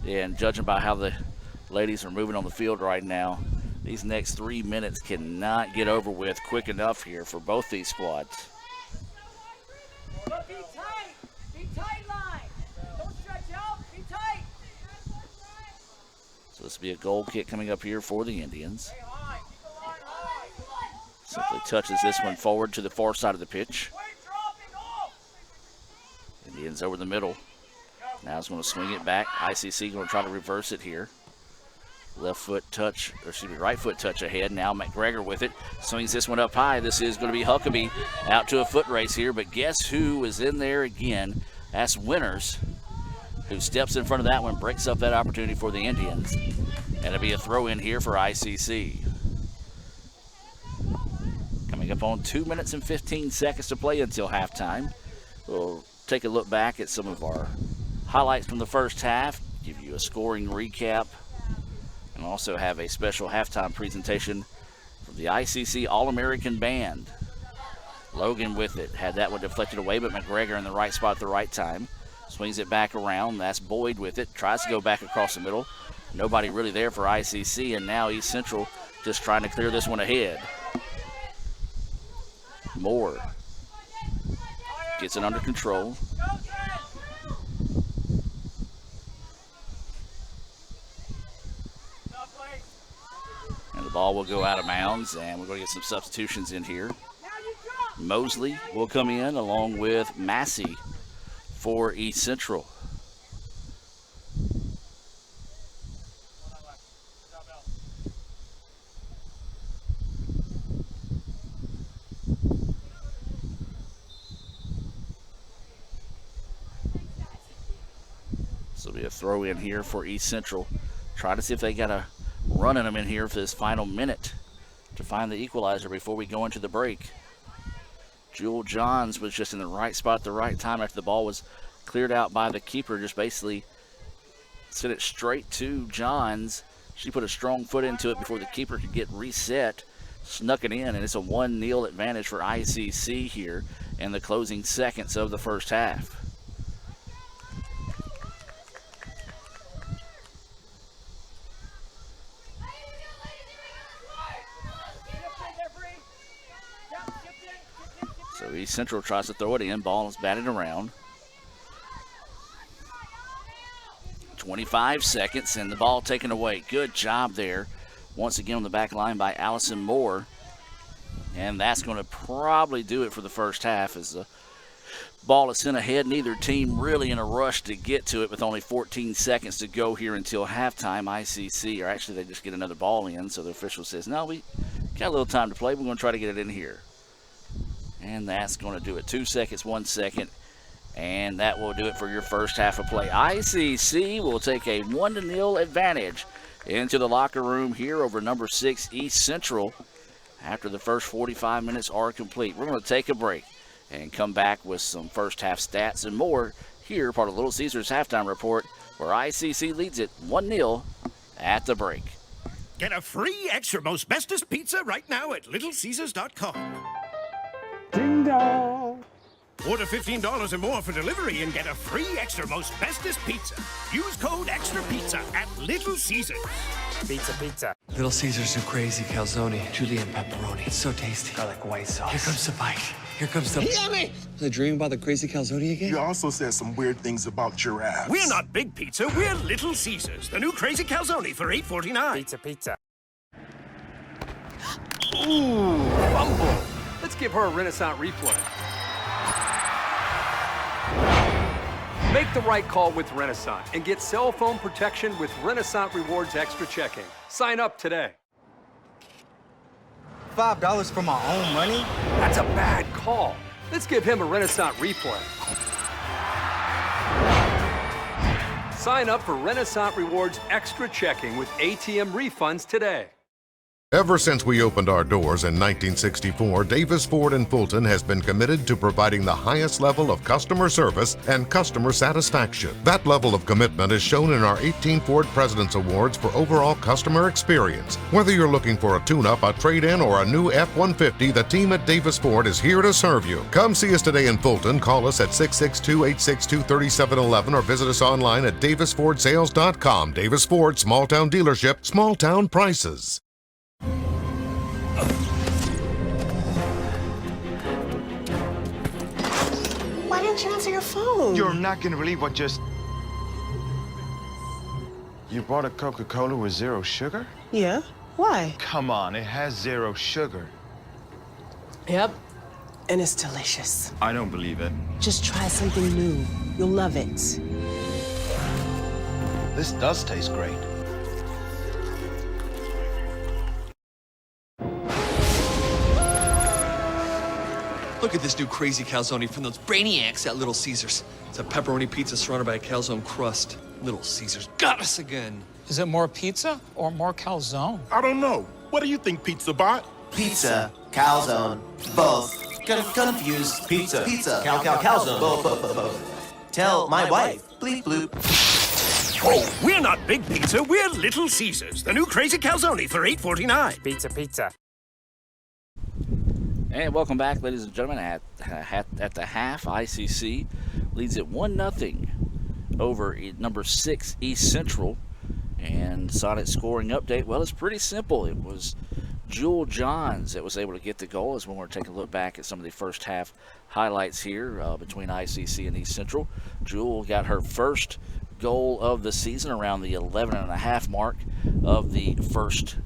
Yeah, and judging by how the ladies are moving on the field right now, these next 3 minutes cannot get over with quick enough here for both these squads. Be tight. Be tight, line. Don't stretch out. Be tight. So this will be a goal kick coming up here for the Indians. Simply touches this one forward to the far side of the pitch. Indians over the middle. Now he's going to swing it back. ICC going to try to reverse it here. Right foot touch ahead. Now McGregor with it. Swings this one up high. This is going to be Huckabee out to a foot race here. But guess who is in there again? That's Winters, who steps in front of that one, breaks up that opportunity for the Indians. And it'll be a throw in here for ICC. Coming up on 2 minutes and 15 seconds to play until halftime. We'll take a look back at some of our highlights from the first half, give you a scoring recap, and also have a special halftime presentation from the ICC All-American Band. Logan with it, had that one deflected away, but McGregor in the right spot at the right time. Swings it back around, that's Boyd with it, tries to go back across the middle. Nobody really there for ICC, and now East Central just trying to clear this one ahead. Moore gets it under control. And the ball will go out of bounds, and we're going to get some substitutions in here. Mosley will come in along with Massey for East Central. So it'll be a throw in here for East Central. Try to see if they got a run in them in here for this final minute to find the equalizer before we go into the break. Jewel Johns was just in the right spot at the right time after the ball was cleared out by the keeper. Just basically sent it straight to Johns. She put a strong foot into it before the keeper could get reset. Snuck it in, and it's a 1-0 advantage for ICC here in the closing seconds of the first half. So East Central tries to throw it in. Ball is batted around. 25 seconds and the ball taken away. Good job there. Once again on the back line by Allison Moore. And that's going to probably do it for the first half as the ball is sent ahead. Neither team really in a rush to get to it with only 14 seconds to go here until halftime. ICC, or actually they just get another ball in. So the official says, no, we got a little time to play. We're going to try to get it in here. And that's going to do it. 2 seconds, 1 second. And that will do it for your first half of play. ICC will take a 1-0 advantage into the locker room here over number 6 East Central after the first 45 minutes are complete. We're going to take a break and come back with some first half stats and more here, part of Little Caesars halftime report, where ICC leads it 1-0 at the break. Get a free extra most bestest pizza right now at littlecaesars.com. Ding dong. Order $15 or more for delivery and get a free extra most bestest pizza. Use code EXTRA PIZZA at Little Caesars. Pizza, pizza. Little Caesars new crazy calzone, Julienne pepperoni. It's so tasty. Garlic white sauce. Here comes the bite. Here comes the... Yummy! Was I dreaming about the crazy calzone again? You also said some weird things about giraffes. We're not Big Pizza, we're Little Caesars. The new crazy calzone for $8.49. Pizza, pizza. Ooh, fumble. Let's give her a Renaissance replay. Make the right call with Renaissance and get cell phone protection with Renaissance Rewards Extra Checking. Sign up today. $5 for my own money? That's a bad call. Let's give him a Renaissance replay. Sign up for Renaissance Rewards Extra Checking with ATM refunds today. Ever since we opened our doors in 1964, Davis Ford in Fulton has been committed to providing the highest level of customer service and customer satisfaction. That level of commitment is shown in our 18 Ford President's Awards for overall customer experience. Whether you're looking for a tune-up, a trade-in, or a new F-150, the team at Davis Ford is here to serve you. Come see us today in Fulton. Call us at 662-862-3711 or visit us online at davisfordsales.com. Davis Ford, small town dealership, small town prices. Why didn't you answer your phone? You're not gonna believe what just... You bought a Coca-Cola with 0 sugar? Yeah. Why? Come on, it has 0 sugar. Yep. And it's delicious. I don't believe it. Just try something new. You'll love it. This does taste great. Look at this new crazy calzone from those brainiacs at Little Caesars. It's a pepperoni pizza surrounded by a calzone crust. Little Caesars got us again. Is it more pizza or more calzone? I don't know. What do you think, Pizza Bot? Pizza, calzone, both. Confused. Pizza, calzone, both. Tell my wife. Bleep bloop. Oh, we're not Big Pizza, we're Little Caesars. The new crazy calzone for $8.49. Pizza. And welcome back, ladies and gentlemen. At the half, ICC leads it 1-0 over number 6 East Central. And Sonic scoring update, well, it's pretty simple. It was Jewel Johns that was able to get the goal, as when we're taking a look back at some of the first half highlights here between ICC and East Central. Jewel got her first goal of the season around the 11.5 mark of the first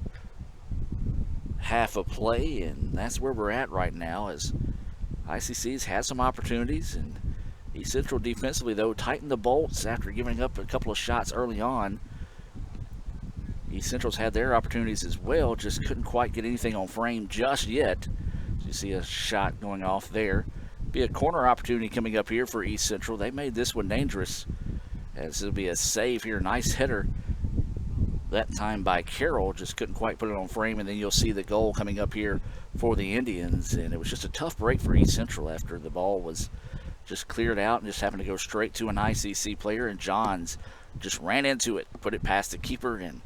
half of play, and that's where we're at right now, as ICC's had some opportunities, and East Central defensively, though, tightened the bolts after giving up a couple of shots early on. East Central's had their opportunities as well, just couldn't quite get anything on frame just yet. So you see a shot going off there. Be a corner opportunity coming up here for East Central. They made this one dangerous, as it'll be a save here. Nice header that time by Carroll, just couldn't quite put it on frame, and then you'll see the goal coming up here for the Indians. And it was just a tough break for East Central after the ball was just cleared out and just happened to go straight to an ICC player, and Johns just ran into it, put it past the keeper, and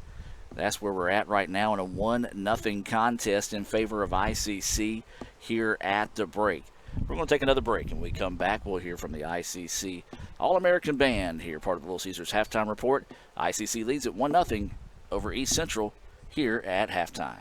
that's where we're at right now in a 1-0 contest in favor of ICC here at the break. We're going to take another break, and when we come back, we'll hear from the ICC All-American Band here, part of the Little Caesars halftime report. ICC leads at 1-0 over East Central here at halftime.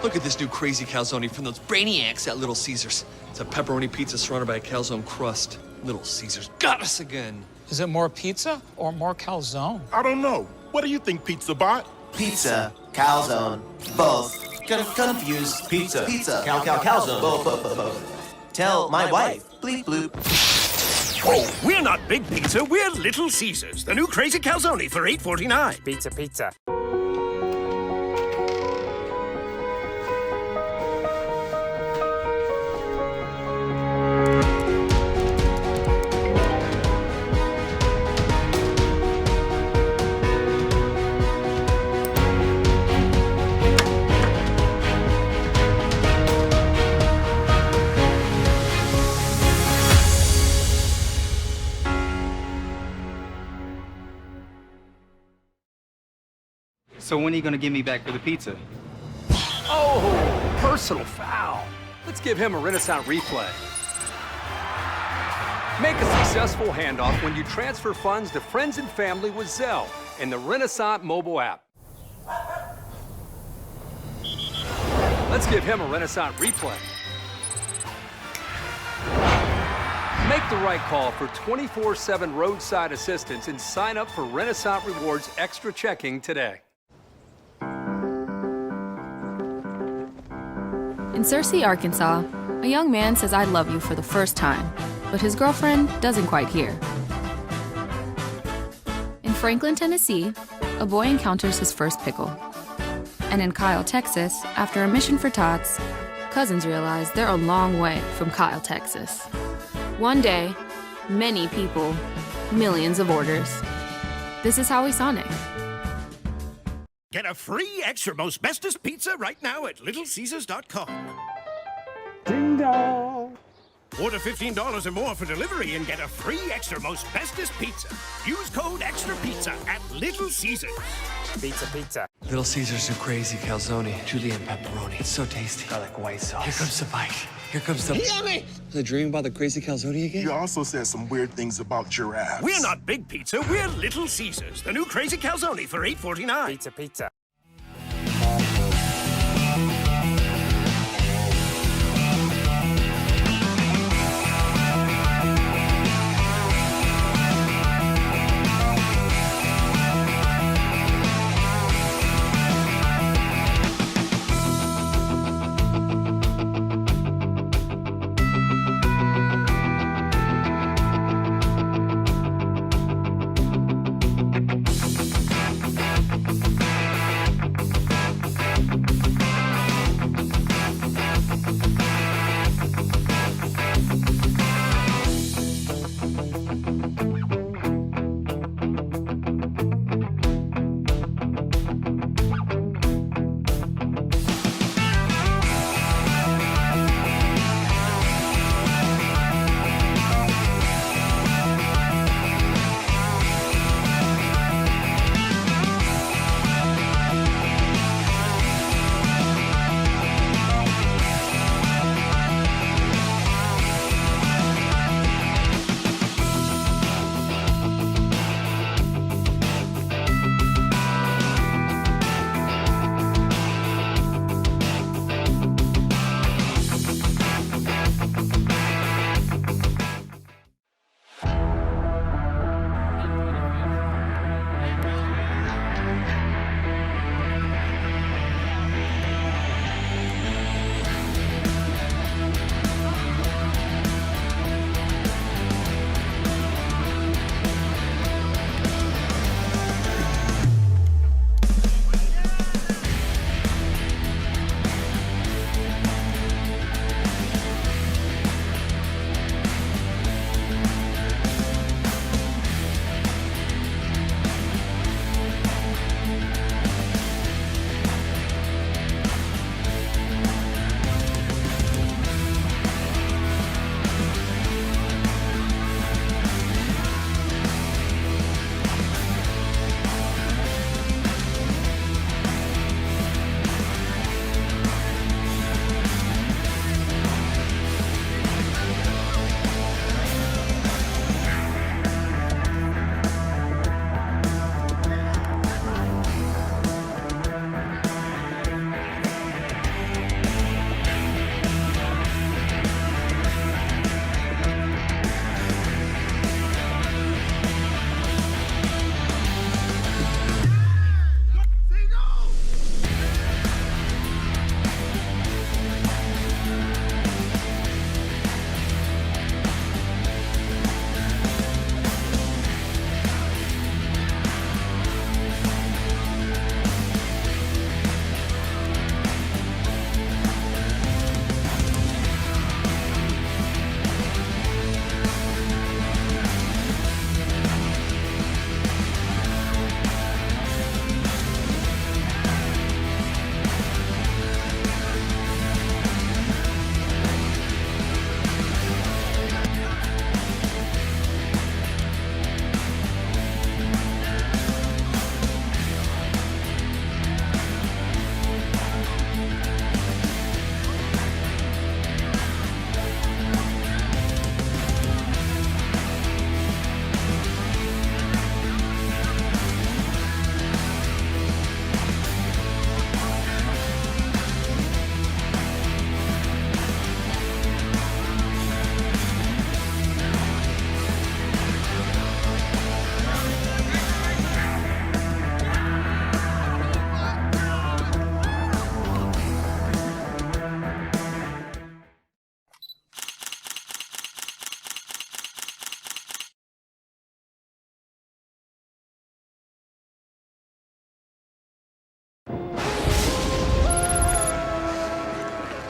Look at this new crazy calzone from those brainiacs at Little Caesars. It's a pepperoni pizza surrounded by a calzone crust. Little Caesars got us again. Is it more pizza or more calzone? I don't know. What do you think, Pizza Bot? Pizza, calzone, both. Confused. Pizza, calzone, both. Tell my wife. Bleep bloop. Oh, we're not Big Pizza, we're Little Caesars. The new crazy calzone for $8.49. Pizza. So when are you gonna give me back for the pizza? Oh, personal foul. Let's give him a Renaissance replay. Make a successful handoff when you transfer funds to friends and family with Zelle in the Renaissance mobile app. Let's give him a Renaissance replay. Make the right call for 24/7 roadside assistance and sign up for Renaissance Rewards Extra Checking today. In Searcy, Arkansas, a young man says I love you for the first time, but his girlfriend doesn't quite hear. In Franklin, Tennessee, a boy encounters his first pickle. And in Kyle, Texas, after a mission for tots, cousins realize they're a long way from Kyle, Texas. One day, many people, millions of orders. This is Howie Sonic. Get a free extra most bestest pizza right now at littlecaesars.com. Ding dong. Order $15 or more for delivery and get a free extra most bestest pizza. Use code EXTRA PIZZA at Little Caesars. Pizza. Little Caesars new crazy calzone, julienne pepperoni. It's so tasty. Garlic white sauce. Here comes the bite. Here comes the... Yummy! Was I dreaming about the crazy calzone again? You also said some weird things about giraffes. We're not Big Pizza, we're Little Caesars. The new crazy calzone for $8.49. Pizza.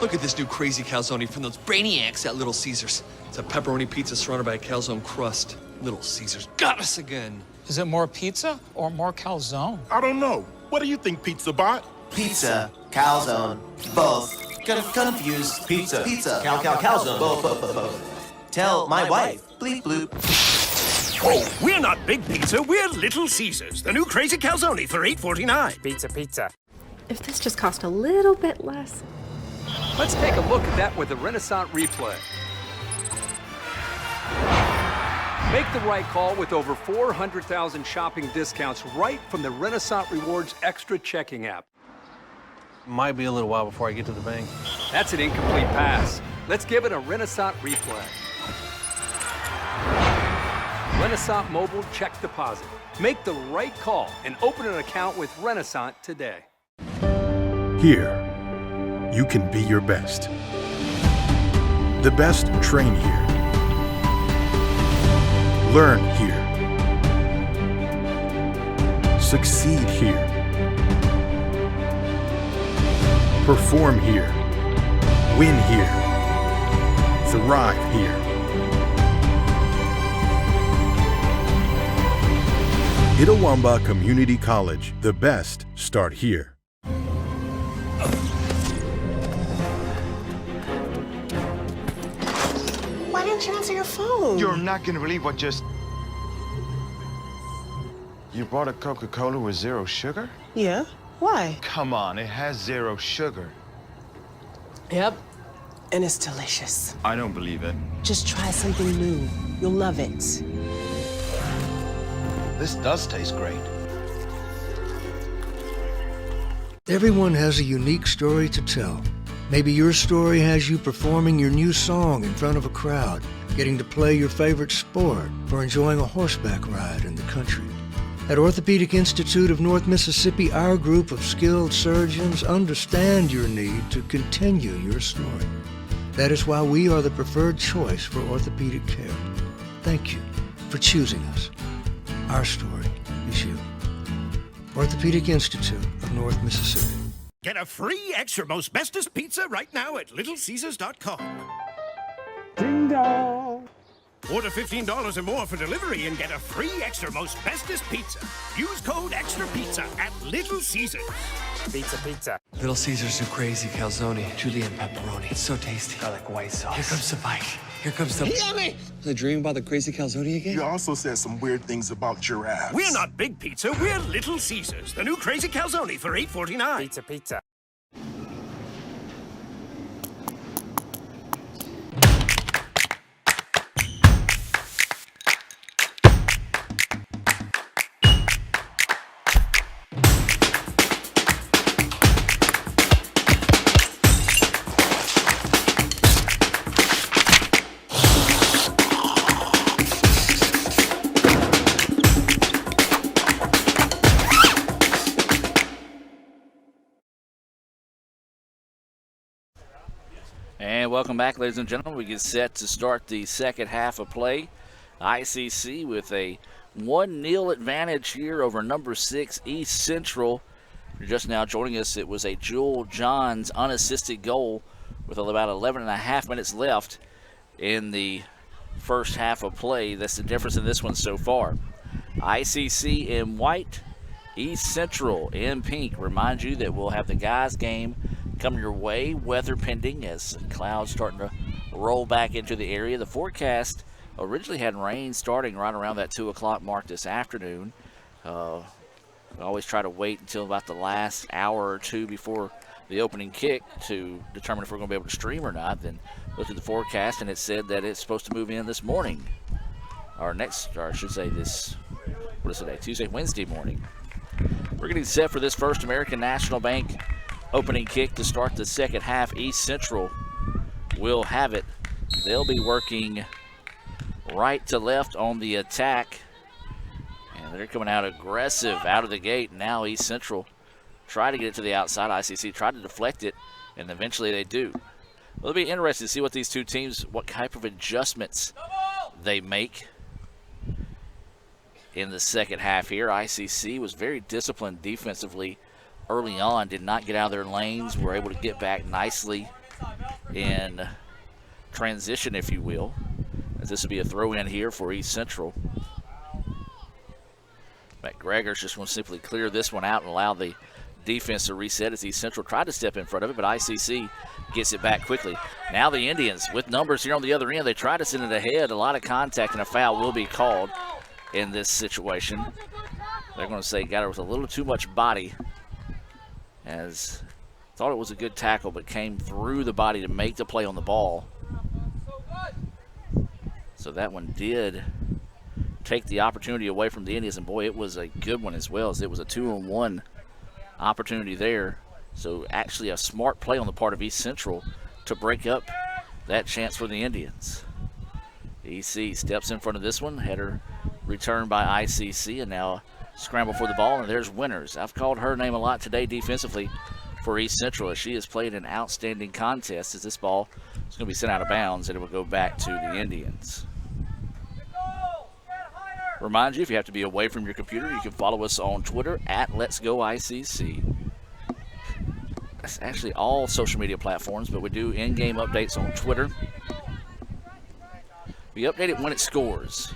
Look at this new crazy calzone from those brainiacs at Little Caesars. It's a pepperoni pizza surrounded by a calzone crust. Little Caesars got us again. Is it more pizza or more calzone? I don't know. What do you think, Pizza Bot? Pizza, calzone, both. Confused. Pizza, calzone, both. Tell my wife. Bleep bloop. Oh, we're not Big Pizza, we're Little Caesars. The new crazy calzone for $8.49. Pizza. If this just cost a little bit less. Let's take a look at that with the Renaissance replay. Make the right call with over 400,000 shopping discounts right from the Renaissance Rewards Extra Checking app. Might be a little while before I get to the bank. That's an incomplete pass. Let's give it a Renaissance replay. Renaissance Mobile Check Deposit. Make the right call and open an account with Renaissance today. Here, you can be your best. The best train here. Learn here. Succeed here. Perform here. Win here. Thrive here. Itawamba Community College. The best start here. Why didn't you answer your phone? You're not gonna believe what just... You bought a Coca-Cola with zero sugar? Yeah. Why? Come on, it has zero sugar. Yep. And it's delicious. I don't believe it. Just try something new. You'll love it. This does taste great. Everyone has a unique story to tell. Maybe your story has you performing your new song in front of a crowd, getting to play your favorite sport, or enjoying a horseback ride in the country. At Orthopedic Institute of North Mississippi, our group of skilled surgeons understand your need to continue your story. That is why we are the preferred choice for orthopedic care. Thank you for choosing us. Our story is you. Orthopedic Institute of North Mississippi. Get a free extra most bestest pizza right now at littlecaesars.com. Ding dong. Order $15 or more for delivery and get a free extra most bestest pizza. Use code EXTRA PIZZA at Little Caesars. Pizza. Little Caesars new crazy calzone, julienne pepperoni. It's so tasty. Garlic white sauce. Here comes the bite. Here comes the... Yummy! The dream about the crazy calzone again? You also said some weird things about giraffes. We're not Big Pizza, we're Little Caesars. The new crazy calzone for $8.49. Pizza. And welcome back, ladies and gentlemen. We get set to start the second half of play. ICC with a 1-0 advantage here over number 6 East Central. If you're just now joining us, it was a Jewel Johns unassisted goal with about 11.5 minutes left in the first half of play. That's the difference in this one so far. ICC in white, East Central in pink. Remind you that we'll have the guys game coming your way, weather pending, as clouds starting to roll back into the area. The forecast originally had rain starting right around that 2 o'clock mark this afternoon. We always try to wait until about the last hour or two before the opening kick to determine if we're going to be able to stream or not. Then looked at the forecast and it said that it's supposed to move in this morning, or I should say this, what is today? Tuesday, Wednesday morning. We're getting set for this First American National Bank opening kick to start the second half. East Central will have it. They'll be working right to left on the attack. And they're coming out aggressive out of the gate. Now East Central try to get it to the outside. ICC tried to deflect it, and eventually they do. Well, it'll be interesting to see what these two teams, what type of adjustments they make in the second half here. ICC was very disciplined defensively early on, did not get out of their lanes, were able to get back nicely in transition, if you will, as this will be a throw-in here for East Central. McGregor's just going to simply clear this one out and allow the defense to reset as East Central tried to step in front of it, but ICC gets it back quickly. Now the Indians with numbers here on the other end. They try to send it ahead. A lot of contact and a foul will be called in this situation. They're going to say got her with a little too much body, as thought it was a good tackle but came through the body to make the play on the ball. So that one did take the opportunity away from the Indians, and boy, it was a good one as well, as it was a 2-on-1 opportunity there. So actually a smart play on the part of East Central to break up that chance for the Indians. EC steps in front of this one, header returned by ICC, and now scramble for the ball, and there's Winters. I've called her name a lot today defensively for East Central, as she has played an outstanding contest, as this ball is going to be sent out of bounds and it will go back to the Indians. Remind you, if you have to be away from your computer, you can follow us on Twitter at Let's Go ICC. That's actually all social media platforms, but we do in-game updates on Twitter. We update it when it scores.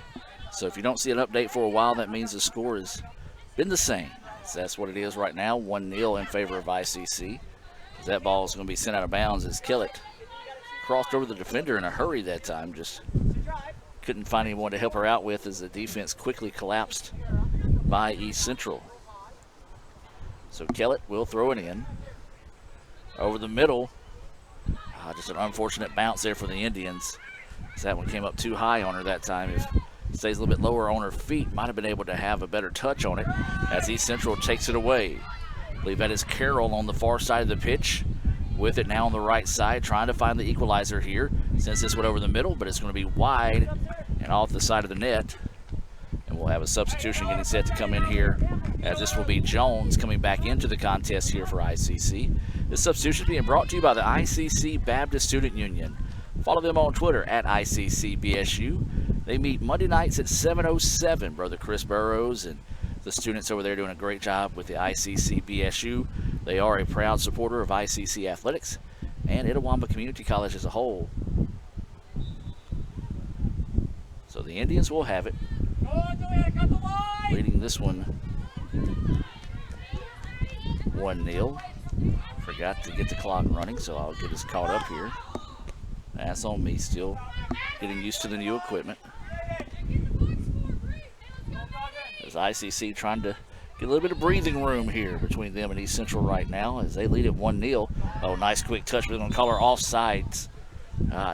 So if you don't see an update for a while, that means the score has been the same. So that's what it is right now, 1-0 in favor of ICC. That ball is going to be sent out of bounds as Kellett crossed over the defender in a hurry that time. Just couldn't find anyone to help her out with, as the defense quickly collapsed by East Central. So Kellett will throw it in. Over the middle. Just an unfortunate bounce there for the Indians. So that one came up too high on her that time. If it stays a little bit lower on her feet, might have been able to have a better touch on it, as East Central takes it away. I believe that is Carroll on the far side of the pitch, with it now on the right side, trying to find the equalizer here. Sends this one over the middle, but it's going to be wide and off the side of the net. And we'll have a substitution getting set to come in here, as this will be Jones coming back into the contest here for ICC. This substitution is being brought to you by the ICC Baptist Student Union. Follow them on Twitter at ICCBSU. They meet Monday nights at 7:07. Brother Chris Burrows and the students over there doing a great job with the ICCBSU. They are a proud supporter of ICC athletics and Itawamba Community College as a whole. So the Indians will have it, leading this one 1-0. Forgot to get the clock running, so I'll get us caught up here. That's on me, still getting used to the new equipment. As ICC trying to get a little bit of breathing room here between them and East Central right now, as they lead at 1-0. Oh, nice quick touch, but they're going to call her offsides.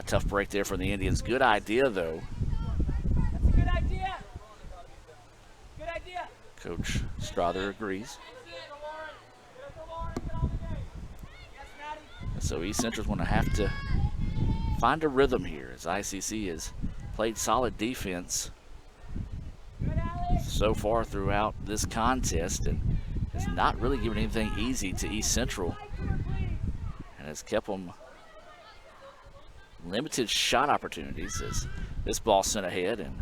Tough break there for the Indians. Good idea, though. That's a good idea. Good idea. Coach Strother agrees. So East Central's going to have to find a rhythm here, as ICC has played solid defense so far throughout this contest and has not really given anything easy to East Central, and has kept them limited shot opportunities, as this ball sent ahead and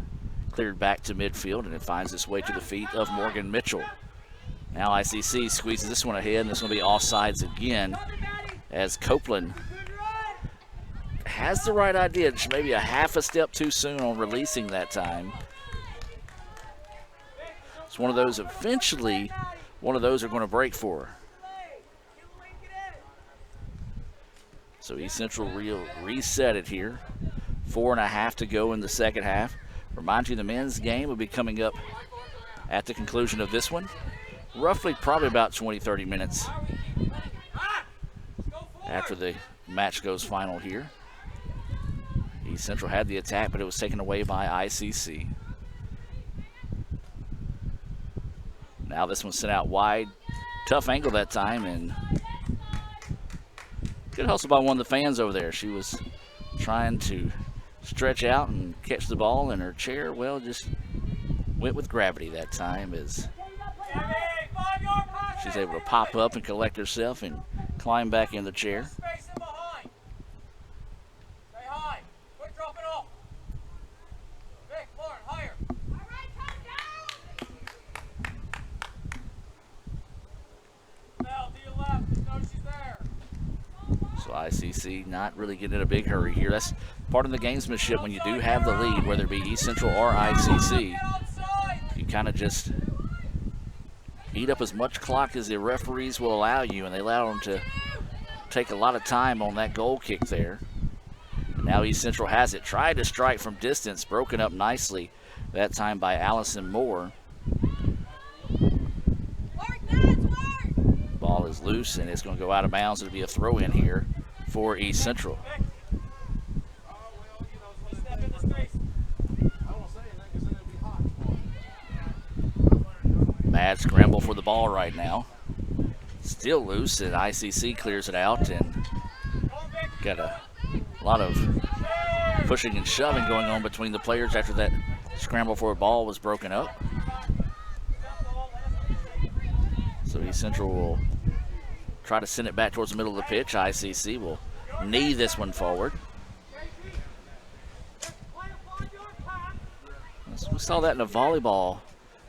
cleared back to midfield, and it finds its way to the feet of Morgan Mitchell. Now ICC squeezes this one ahead, and it's going to be offsides again, as Copeland has the right idea, just maybe a half a step too soon on releasing that time. It's one of those, eventually, one of those are going to break for her. So East Central reset it here. 4.5 to go in the second half. Remind you, the men's game will be coming up at the conclusion of this one. Roughly, probably about 20-30 minutes after the match goes final here. East Central had the attack, but it was taken away by ICC. Now this one sent out wide. Tough angle that time, and good hustle by one of the fans over there. She was trying to stretch out and catch the ball in her chair. Well, just went with gravity that time, as she's able to pop up and collect herself and climb back in the chair. So ICC not really getting in a big hurry here. That's part of the gamesmanship when you do have the lead, whether it be East Central or ICC. You kind of just eat up as much clock as the referees will allow you, and they allow them to take a lot of time on that goal kick there. And now East Central has it. Tried to strike from distance, broken up nicely that time by Allison Moore. Ball is loose, and it's going to go out of bounds. It'll be a throw-in here for East Central. Mad scramble for the ball right now. Still loose, and ICC clears it out, and got a lot of pushing and shoving going on between the players after that scramble for a ball was broken up. So East Central will try to send it back towards the middle of the pitch. ICC will knee this one forward. We saw that in a volleyball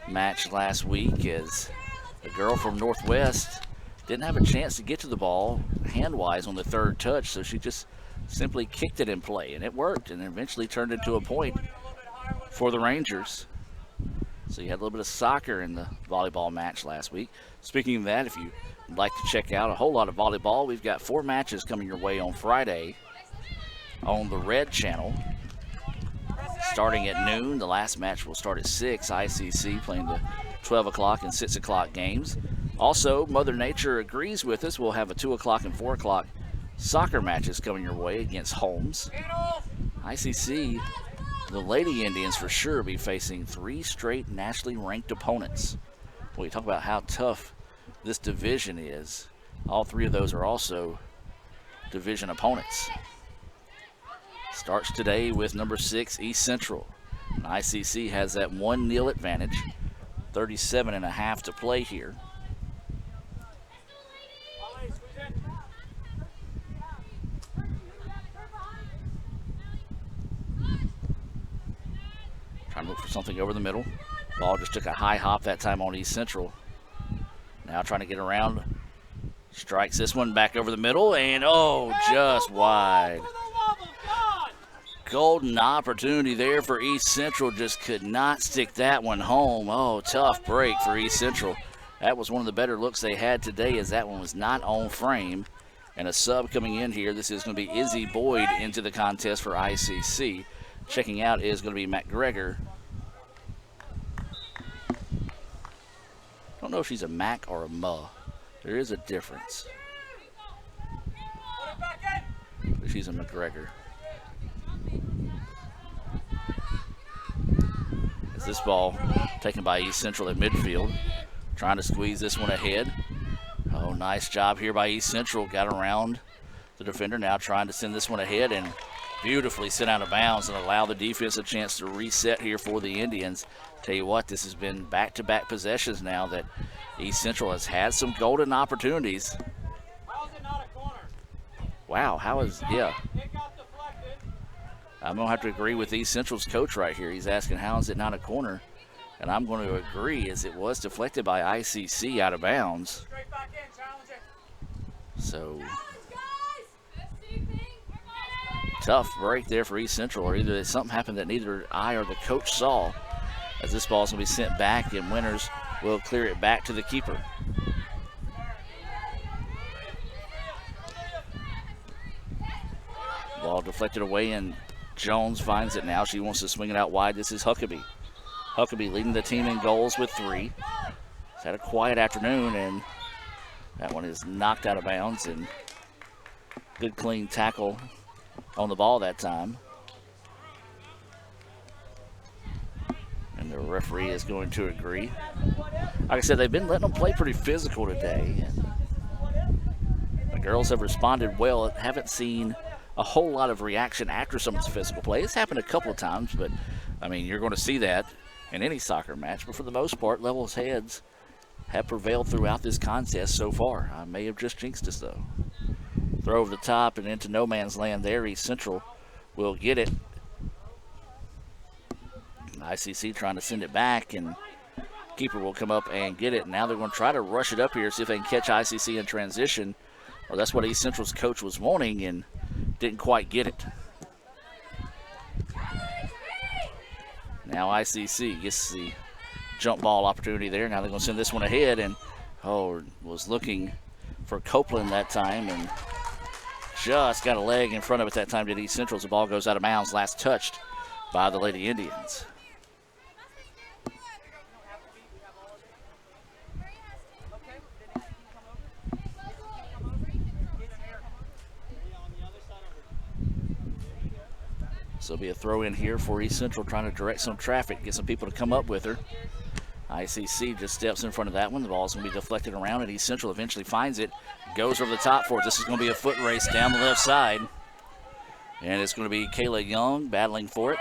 match last week as a girl from Northwest didn't have a chance to get to the ball hand-wise on the third touch, so she just simply kicked it in play, and it worked, and eventually turned into a point for the Rangers. So you had a little bit of soccer in the volleyball match last week. Speaking of that, if you'd like to check out a whole lot of volleyball, we've got 4 matches coming your way on Friday on the Red Channel. Starting at noon, the last match will start at 6. ICC playing the 12 o'clock and 6 o'clock games. Also, Mother Nature agrees with us. We'll have a 2 o'clock and 4 o'clock soccer matches coming your way against Holmes. ICC, the Lady Indians for sure, be facing 3 straight nationally ranked opponents. Well, you talk about how tough this division is. All 3 of those are also division opponents. Starts today with number 6, East Central. And ICC has that 1-0 advantage. 37.5 to play here. Trying to look for something over the middle. Ball just took a high hop that time on East Central. Now trying to get around. Strikes this one back over the middle, and oh, just wide. Golden opportunity there for East Central. Just could not stick that one home. Oh, tough break for East Central. That was one of the better looks they had today, as that one was not on frame. And a sub coming in here. This is going to be Izzy Boyd into the contest for ICC. Checking out is going to be McGregor. Don't know if she's a Mac or a Ma. There is a difference. But she's a McGregor. As this ball taken by East Central at midfield. Trying to squeeze this one ahead. Oh, nice job here by East Central. Got around the defender, now trying to send this one ahead and beautifully sent out of bounds and allow the defense a chance to reset here for the Indians. Tell you what, this has been back-to-back possessions now that East Central has had some golden opportunities. Wow, how is, yeah. I'm going to have to agree with East Central's coach right here. He's asking how is it not a corner? And I'm going to agree, as it was deflected by ICC out of bounds. So, tough break there for East Central, or either something happened that neither I or the coach saw, as this ball's going to be sent back, and Winters will clear it back to the keeper. Ball deflected away, and Jones finds it now. She wants to swing it out wide. This is Huckabee. Huckabee leading the team in goals with 3. He's had a quiet afternoon, and that one is knocked out of bounds, and good clean tackle on the ball that time. And the referee is going to agree. Like I said, they've been letting them play pretty physical today. And the girls have responded well. Haven't seen a whole lot of reaction after someone's physical play. It's happened a couple of times, but, I mean, you're going to see that in any soccer match. But for the most part, level heads have prevailed throughout this contest so far. I may have just jinxed us, though. Throw over the top and into no man's land there. East Central will get it. ICC trying to send it back, and keeper will come up and get it. Now they're going to try to rush it up here, see if they can catch ICC in transition. or that's what East Central's coach was wanting and didn't quite get it. Now ICC gets the jump ball opportunity there. Now they're going to send this one ahead, and was looking for Copeland that time and just got a leg in front of it that time to East Central as the ball goes out of bounds, last touched by the Lady Indians. So it'll be a throw in here for East Central, trying to direct some traffic, get some people to come up with her. ICC just steps in front of that one. The ball's going to be deflected around, and East Central eventually finds it, goes over the top for it. This is going to be a foot race down the left side. And it's going to be Kayla Young battling for it.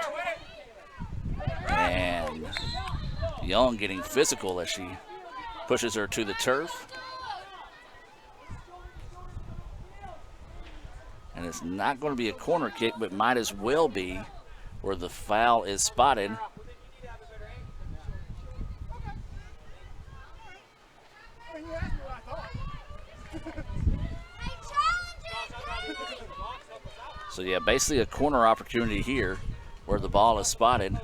And Young getting physical as she pushes her to the turf. And it's not going to be a corner kick, but might as well be where the foul is spotted. So yeah, basically a corner opportunity here where the ball is spotted.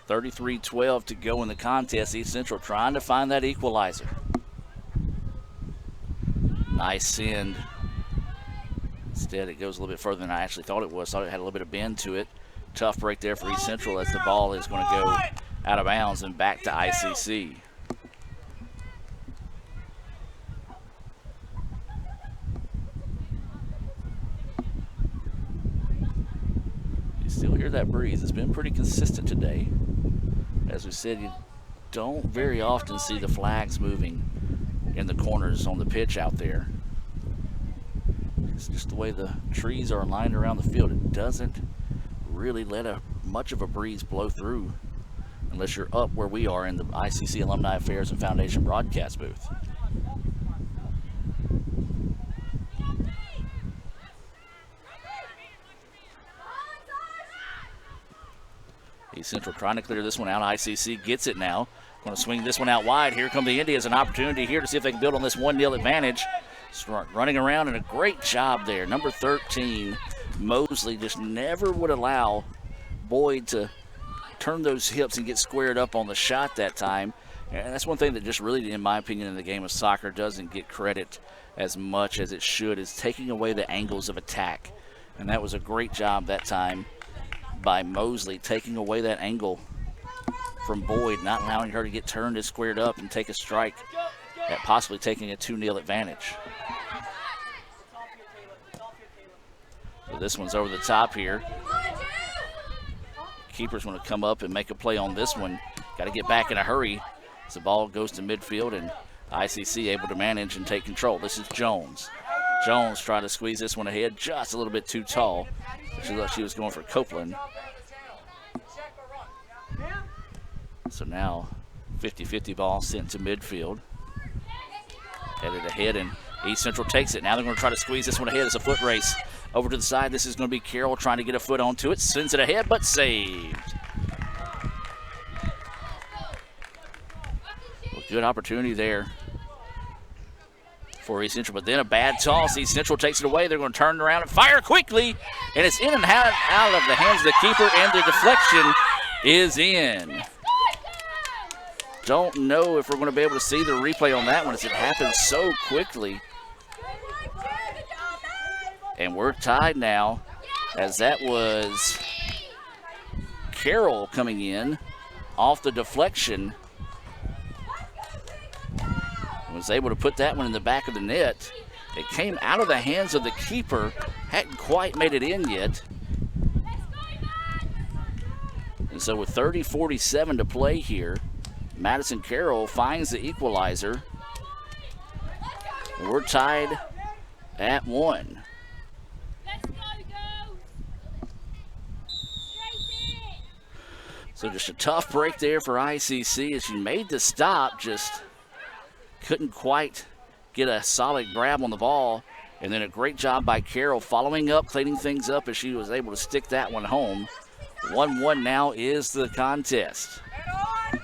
33-12 to go in the contest. East Central trying to find that equalizer. Nice send. Instead, it goes a little bit further than I actually thought it was. Thought it had a little bit of bend to it. Tough break there for East Central as the ball is going to go out of bounds and back to ICC. You still hear that breeze. It's been pretty consistent today. As we said, you don't very often see the flags moving in the corners on the pitch out there. It's just the way the trees are lined around the field. It doesn't really let much of a breeze blow through unless you're up where we are in the ICC Alumni Affairs and Foundation broadcast booth. East Central trying to clear this one out. ICC gets it now. Going to swing this one out wide. Here come the Indians. An opportunity here to see if they can build on this 1-0 advantage. Start running around, and a great job there. Number 13, Mosley, just never would allow Boyd to turn those hips and get squared up on the shot that time. And that's one thing that just really, in my opinion, in the game of soccer doesn't get credit as much as it should, is taking away the angles of attack. And that was a great job that time by Mosley, taking away that angle from Boyd, not allowing her to get turned and squared up and take a strike at possibly taking a 2-0 advantage. So this one's over the top here. Keeper's going to come up and make a play on this one. Got to get back in a hurry as the ball goes to midfield, and ICC able to manage and take control. This is Jones. Jones trying to squeeze this one ahead, just a little bit too tall. She looked like she was going for Copeland. So now 50-50 ball sent to midfield. Headed ahead, and East Central takes it. Now they're going to try to squeeze this one ahead. It's a foot race over to the side. This is going to be Carroll trying to get a foot onto it. Sends it ahead, but saved. Well, good opportunity there for East Central, but then a bad toss. East Central takes it away. They're going to turn around and fire quickly, and it's in and out of the hands of the keeper, and the deflection is in. Don't know if we're going to be able to see the replay on that one as it happened so quickly. And we're tied now as that was Carroll coming in off the deflection. Was able to put that one in the back of the net. It came out of the hands of the keeper. Hadn't quite made it in yet. And so with 30:47 to play here, Madison Carroll finds the equalizer. We're tied at 1. So just a tough break there for ICC as she made the stop, just couldn't quite get a solid grab on the ball. And then a great job by Carroll following up, cleaning things up as she was able to stick that one home. 1-1 now is the contest.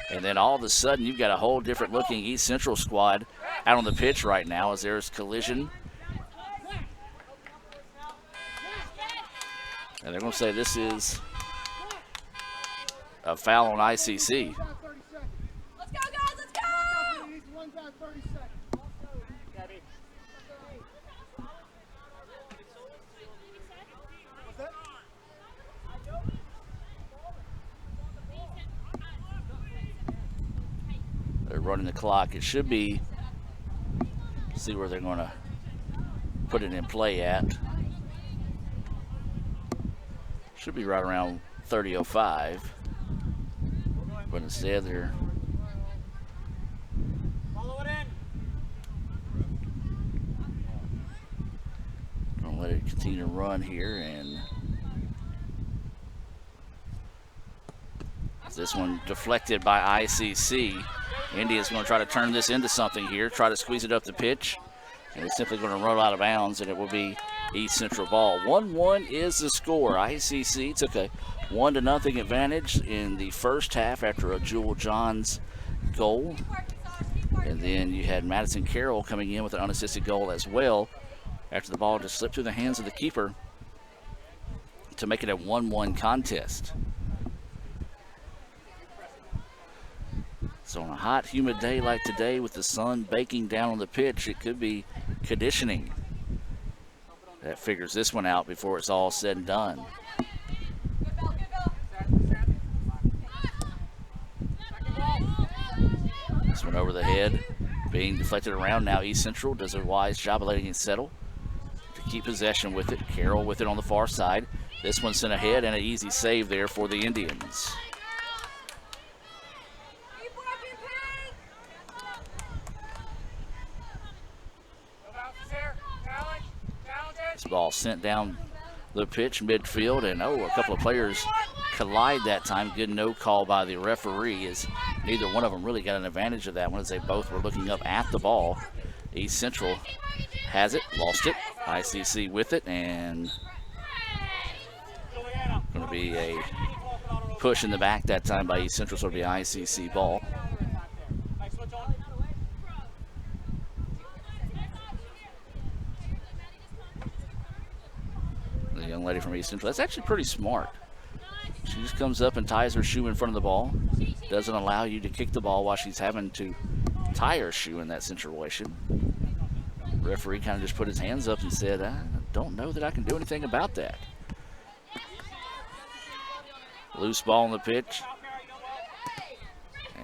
And then all of a sudden, you've got a whole different looking East Central squad out on the pitch right now as there's collision And they're going to say this is a foul on ICC. Let's go, guys, let's go! They're running the clock. It should be, see where they're going to put it in play at. Should be right around 30:05. But instead they're going to let it continue to run here, and this one deflected by ICC. India's going to try to turn this into something here, try to squeeze it up the pitch, and it's simply going to roll out of bounds, and it will be East Central ball. 1-1 is the score. ICC took a 1-0 advantage in the first half after a Jewel Johns goal. And then you had Madison Carroll coming in with an unassisted goal as well after the ball just slipped through the hands of the keeper to make it a 1-1 contest. So on a hot, humid day like today with the sun baking down on the pitch, it could be conditioning that figures this one out before it's all said and done. This one over the head, being deflected around. Now East Central does a wise job of letting it settle to keep possession with it. Carroll with it on the far side. This one sent ahead, and an easy save there for the Indians. This ball sent down the pitch midfield, and a couple of players collide that time. Good no call by the referee, as neither one of them really got an advantage of that one, as they both were looking up at the ball. East Central has it, lost it. ICC with it, and going to be a push in the back that time by East Central, so it'll be ICC ball. The young lady from East Central, that's actually pretty smart. She just comes up and ties her shoe in front of the ball. Doesn't allow you to kick the ball while she's having to tie her shoe in that situation. The referee kind of just put his hands up and said, I don't know that I can do anything about that. Loose ball on the pitch.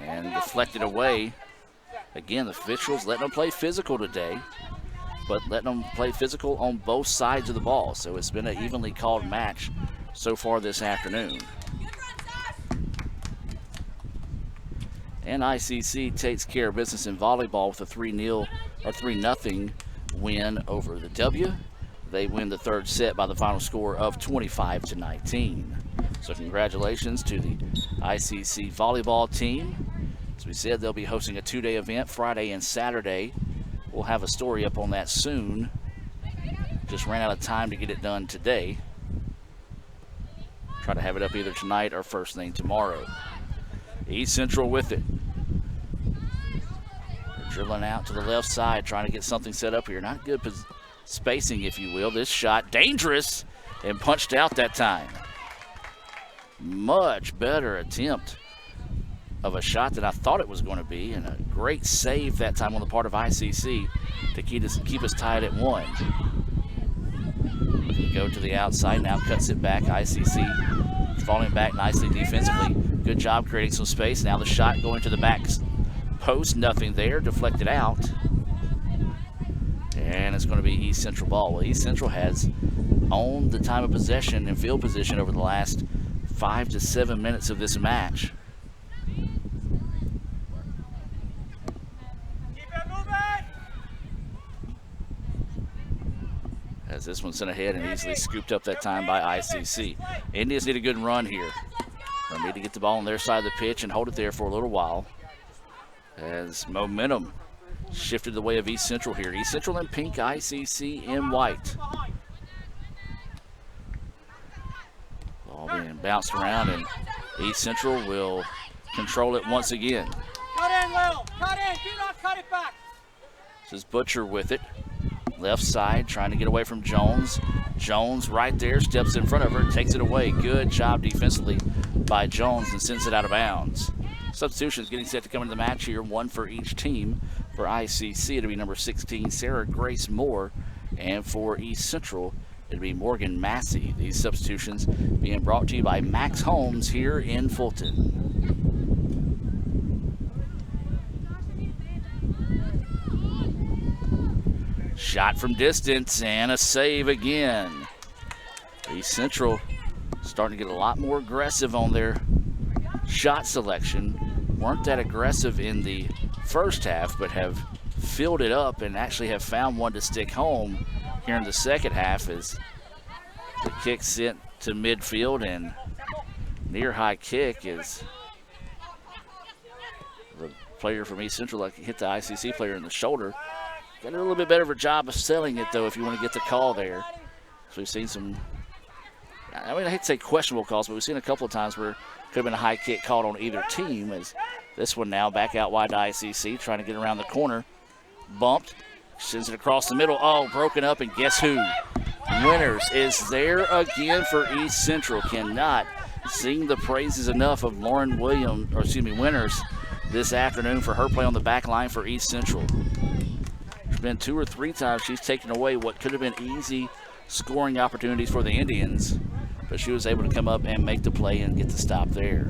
And deflected away. Again, the officials letting them play physical today, but letting them play physical on both sides of the ball. So it's been an evenly called match so far this afternoon. And ICC takes care of business in volleyball with a 3-0 win over the W. They win the third set by the final score of 25-19. So congratulations to the ICC volleyball team. As we said, they'll be hosting a 2-day event Friday and Saturday. We'll have a story up on that soon. Just ran out of time to get it done today. Try to have it up either tonight or first thing tomorrow. East Central with it. They're dribbling out to the left side, trying to get something set up here. Not good spacing, if you will. This shot dangerous and punched out that time. Much better attempt of a shot than I thought it was going to be, and a great save that time on the part of ICC to keep us tied at 1. Go to the outside, now cuts it back. ICC falling back nicely defensively. Good job creating some space. Now the shot going to the back post, nothing there, deflected out. And it's going to be East Central ball. Well, East Central has owned the time of possession and field position over the last 5 to 7 minutes of this match. As this one sent ahead and easily scooped up that time by ICC. Indians need a good run here. They need to get the ball on their side of the pitch and hold it there for a little while, as momentum shifted the way of East Central here. East Central in pink, ICC in white. Ball being bounced around, and East Central will control it once again. Cut in, Will. Cut in. Do not cut it back. This is Butcher with it. Left side, trying to get away from Jones. Jones right there, steps in front of her, takes it away. Good job defensively by Jones and sends it out of bounds. Substitutions getting set to come into the match here, one for each team. For ICC, it'll be number 16, Sarah Grace Moore. And for East Central, it'll be Morgan Massey. These substitutions being brought to you by Max Homes here in Fulton. Shot from distance and a save again. East Central starting to get a lot more aggressive on their shot selection. Weren't that aggressive in the first half, but have filled it up and actually have found one to stick home here in the second half as the kick sent to midfield, and near high kick is the player from East Central like hit the ICC player in the shoulder. Got a little bit better of a job of selling it, though, if you want to get the call there. So we've seen some, I mean, I hate to say questionable calls, but we've seen a couple of times where it could have been a high kick called on either team. As this one now back out wide to ICC, trying to get around the corner. Bumped, sends it across the middle. Oh, broken up, and guess who? Winters is there again for East Central. Cannot sing the praises enough of Lauren Winters this afternoon for her play on the back line for East Central. There's been 2 or 3 times she's taken away what could have been easy scoring opportunities for the Indians, but she was able to come up and make the play and get the stop there.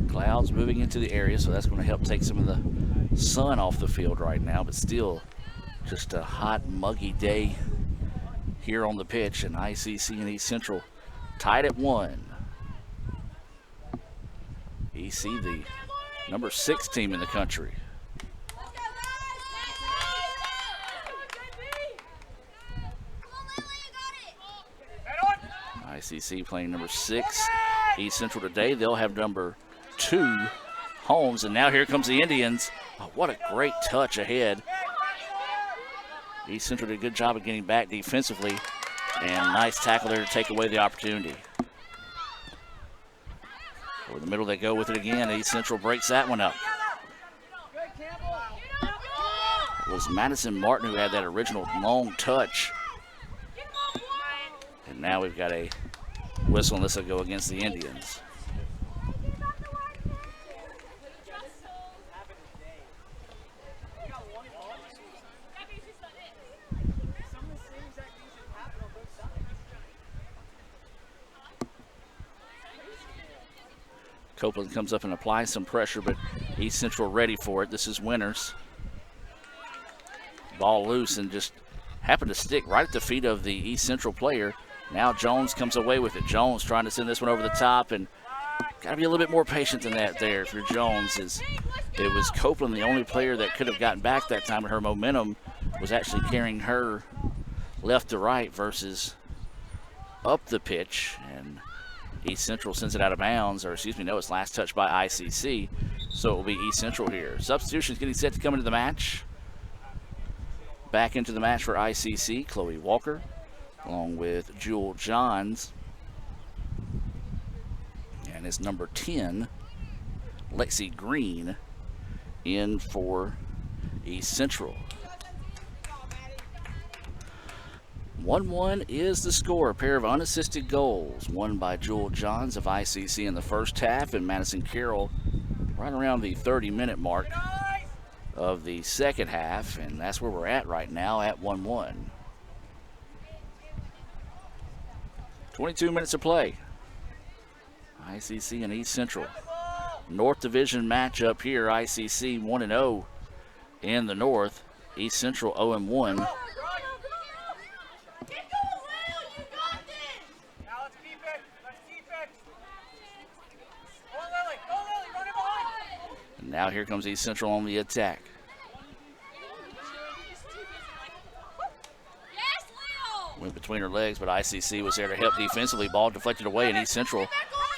Clouds moving into the area, so that's going to help take some of the sun off the field right now, but still just a hot, muggy day here on the pitch, and ICC and East Central tied at 1. EC, the number 6 team in the country. ICC playing number 6. East Central today, they'll have number 2, Holmes, and now here comes the Indians. Oh, what a great touch ahead. East Central did a good job of getting back defensively, and nice tackle there to take away the opportunity. Over the middle they go with it again. East Central breaks that one up. It was Madison Martin who had that original long touch. And now we've got a whistle, and this will go against the Indians. Copeland comes up and applies some pressure, but East Central ready for it. This is Winters. Ball loose and just happened to stick right at the feet of the East Central player. Now Jones comes away with it. Jones trying to send this one over the top, and got to be a little bit more patient than that there if you're Jones. It was Copeland, the only player that could have gotten back that time, and her momentum was actually carrying her left to right versus up the pitch. And East Central sends it out of bounds, or excuse me, no, it's last touch by ICC, so it will be East Central here. Substitutions getting set to come into the match. Back into the match for ICC, Chloe Walker, along with Jewel Johns. And it's number 10, Lexi Green, in for East Central. 1-1 is the score. A pair of unassisted goals. One by Jewel Johns of ICC in the first half, and Madison Carroll right around the 30-minute mark of the second half, and that's where we're at right now at 1-1. 22 minutes of play. ICC and East Central. North Division matchup here. ICC 1-0 in the North. East Central 0-1. Now here comes East Central on the attack. Went between her legs, but ICC was there to help defensively. Ball deflected away, and East Central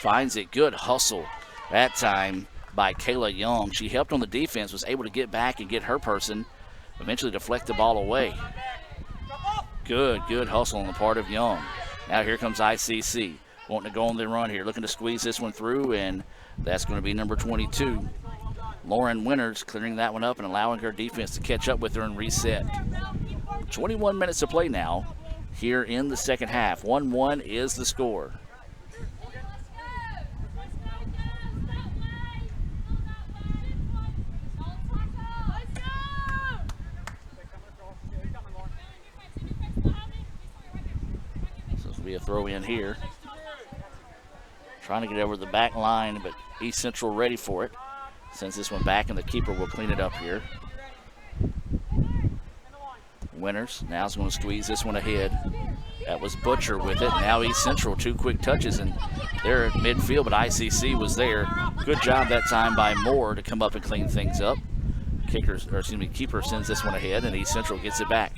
finds it. Good hustle that time by Kayla Young. She helped on the defense, was able to get back and get her person, eventually deflect the ball away. Good hustle on the part of Young. Now here comes ICC, wanting to go on the run here, looking to squeeze this one through, and That's going to be number 22. Lauren Winters clearing that one up and allowing her defense to catch up with her and reset. 21 minutes to play now here in the second half. 1-1 is the score. So this will be a throw in here. Trying to get over the back line, but East Central ready for it. Sends this one back, and the keeper will clean it up here. Winters now is going to squeeze this one ahead. That was Butcher with it. Now East Central, 2 quick touches, and they're at midfield, but ICC was there. Good job that time by Moore to come up and clean things up. Keeper sends this one ahead, and East Central gets it back.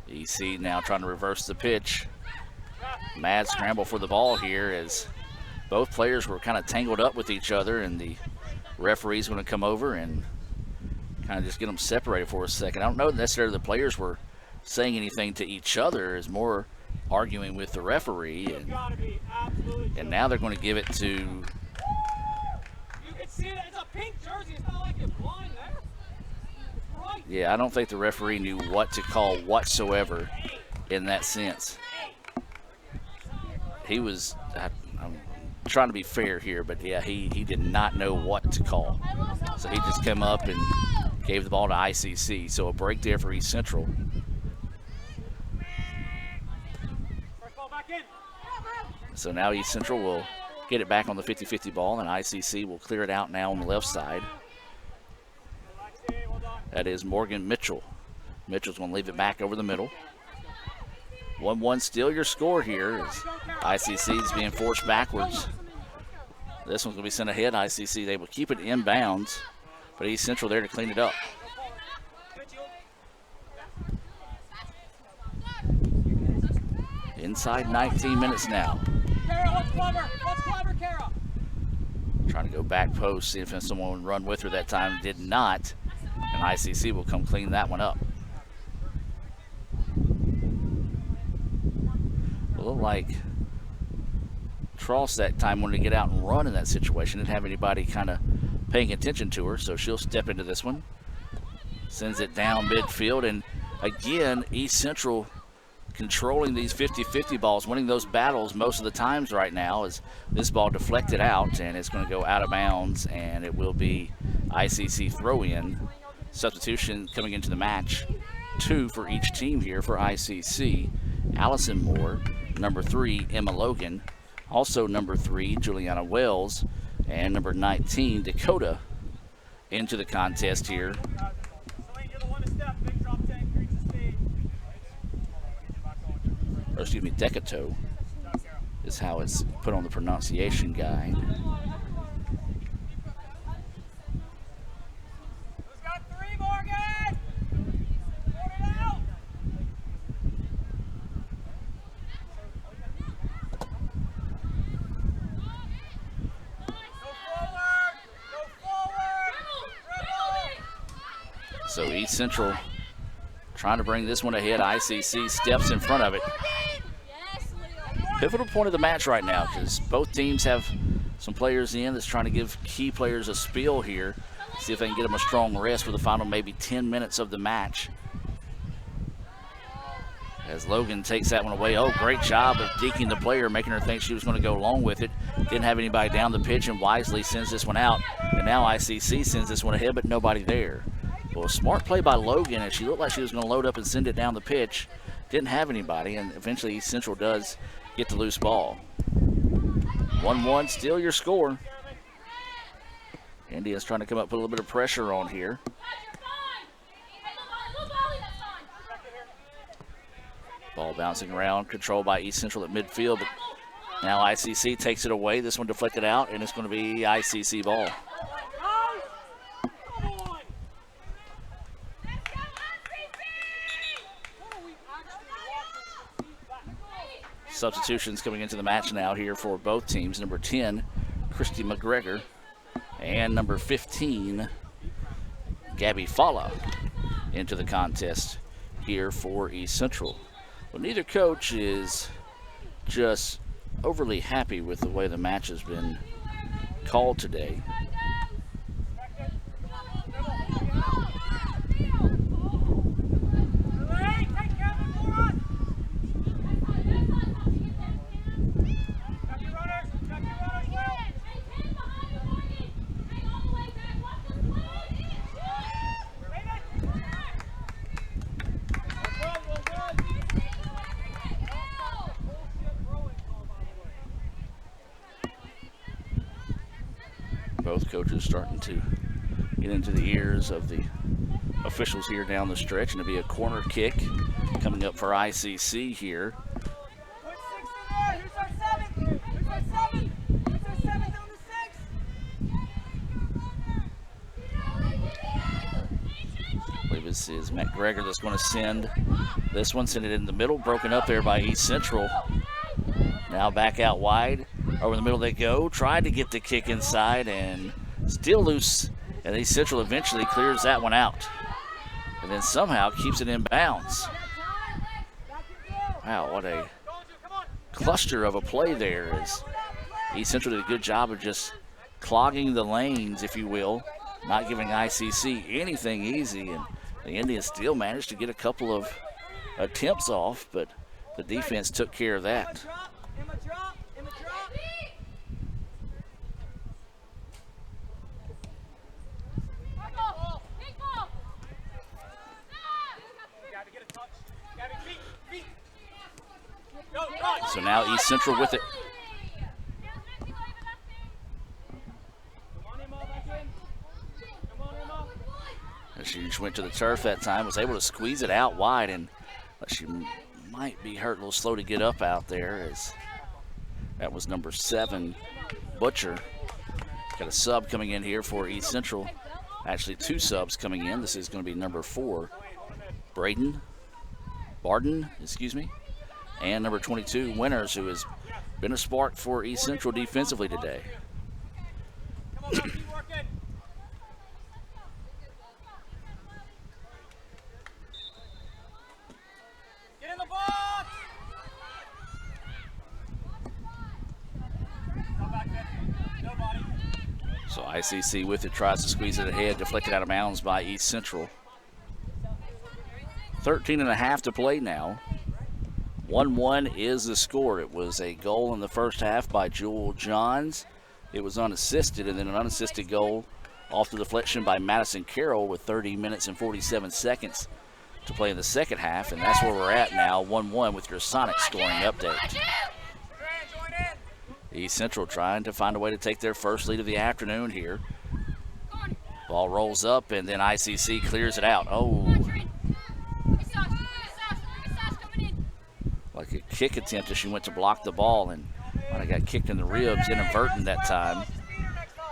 EC now trying to reverse the pitch. Mad scramble for the ball here as both players were kind of tangled up with each other, and the referee's going to come over and kind of just get them separated for a second. I don't know necessarily the players were saying anything to each other, as more arguing with the referee, and now they're going to give it to. You can see it. It's a pink jersey. It's not like you're blind there. Right. Yeah, I don't think the referee knew what to call whatsoever in that sense. He was, I'm trying to be fair here, but yeah, he did not know what to call. So he just came up and gave the ball to ICC. So a break there for East Central. So now East Central will get it back on the 50-50 ball, and ICC will clear it out now on the left side. That is Morgan Mitchell. Mitchell's going to leave it back over the middle. 1-1 still your score here as ICC is being forced backwards. This one's going to be sent ahead. ICC, they will keep it inbounds, but East Central there to clean it up. Inside 19 minutes now. Let's clever, Kara. Trying to go back post, see if someone would run with her that time. Did not, and ICC will come clean that one up. It looked like Tross that time wanted to get out and run in that situation. Didn't have anybody kind of paying attention to her, so she'll step into this one. Sends it down midfield, and again, East Central controlling these 50-50 balls, winning those battles most of the times right now, as this ball deflected out, and it's going to go out of bounds, and it will be ICC throw-in. Substitution coming into the match, 2 for each team here for ICC. Allison Moore, number 3, Emma Logan, also number 3, Juliana Wells, and number 19, Dakota, into the contest here. Or excuse me, Decato is how it's put on the pronunciation guide. So East Central trying to bring this one ahead. ICC steps in front of it. Pivotal point of the match right now, because both teams have some players in that's trying to give key players a spiel here. See if they can get them a strong rest for the final maybe 10 minutes of the match. As Logan takes that one away. Oh, great job of deking the player, making her think she was going to go along with it. Didn't have anybody down the pitch, and wisely sends this one out. And now ICC sends this one ahead, but nobody there. Well, a smart play by Logan, and she looked like she was going to load up and send it down the pitch. Didn't have anybody, and eventually East Central does get the loose ball. 1-1, still your score. India's trying to come up, put a little bit of pressure on here. Ball bouncing around, controlled by East Central at midfield, but now ICC takes it away. This one deflected out, and it's going to be ICC ball. Substitutions coming into the match now here for both teams. Number 10, Christy McGregor, and number 15, Gabby Falla, into the contest here for East Central. Well, neither coach is just overly happy with the way the match has been called today. Both coaches starting to get into the ears of the officials here down the stretch, and it'll be a corner kick coming up for ICC here. I believe this is McGregor that's going to send this one, send it in the middle, broken up there by East Central. Now back out wide. Over the middle they go, tried to get the kick inside and still loose, and East Central eventually clears that one out and then somehow keeps it in bounds. Wow, what a cluster of a play there. As East Central did a good job of just clogging the lanes, if you will, not giving ICC anything easy, and the Indians still managed to get a couple of attempts off, but the defense took care of that. So now East Central with it. And she just went to the turf that time, was able to squeeze it out wide, and she might be hurt, a little slow to get up out there, as that was number 7, Butcher. Got a sub coming in here for East Central. Actually 2 subs coming in. This is going to be number 4, Barden, and number 22, Winters, who has been a spark for East Central defensively today. So ICC with it, tries to squeeze it ahead, deflected out of bounds by East Central. 13.5 to play now. 1-1 is the score. It was a goal in the first half by Jewel Johns. It was unassisted, and then an unassisted goal off the deflection by Madison Carroll with 30 minutes and 47 seconds to play in the second half, and that's where we're at now, 1-1 with your Sonic scoring update. East Central trying to find a way to take their first lead of the afternoon here. Ball rolls up, and then ICC clears it out. Oh. Like a kick attempt as she went to block the ball, and might have got kicked in the ribs inadvertent that time.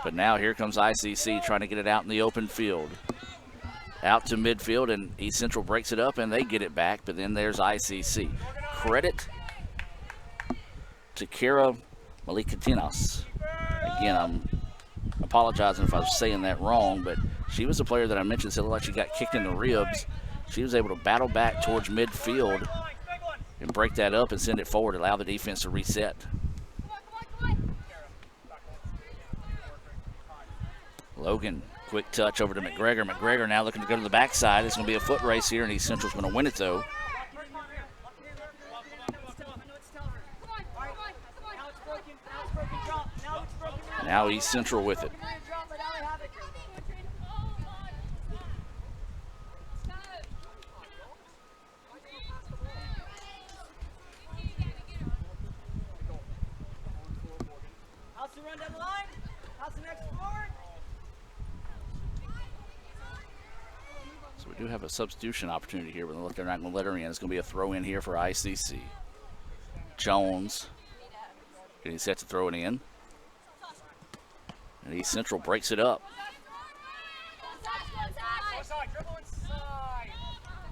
But now here comes ICC trying to get it out in the open field. Out to midfield, and East Central breaks it up, and they get it back, but then there's ICC. Credit to Kara Malikatinos. Again, I'm apologizing if I was saying that wrong, but she was a player that I mentioned, said like she got kicked in the ribs. She was able to battle back towards midfield and break that up and send it forward, allow the defense to reset. Logan, quick touch over to McGregor. McGregor now looking to go to the backside. It's going to be a foot race here, and East Central's going to win it, though. Now East Central with it. So we do have a substitution opportunity here, but they're not going to let her in. It's going to be a throw in here for ICC. Jones getting set to throw it in. And East Central breaks it up.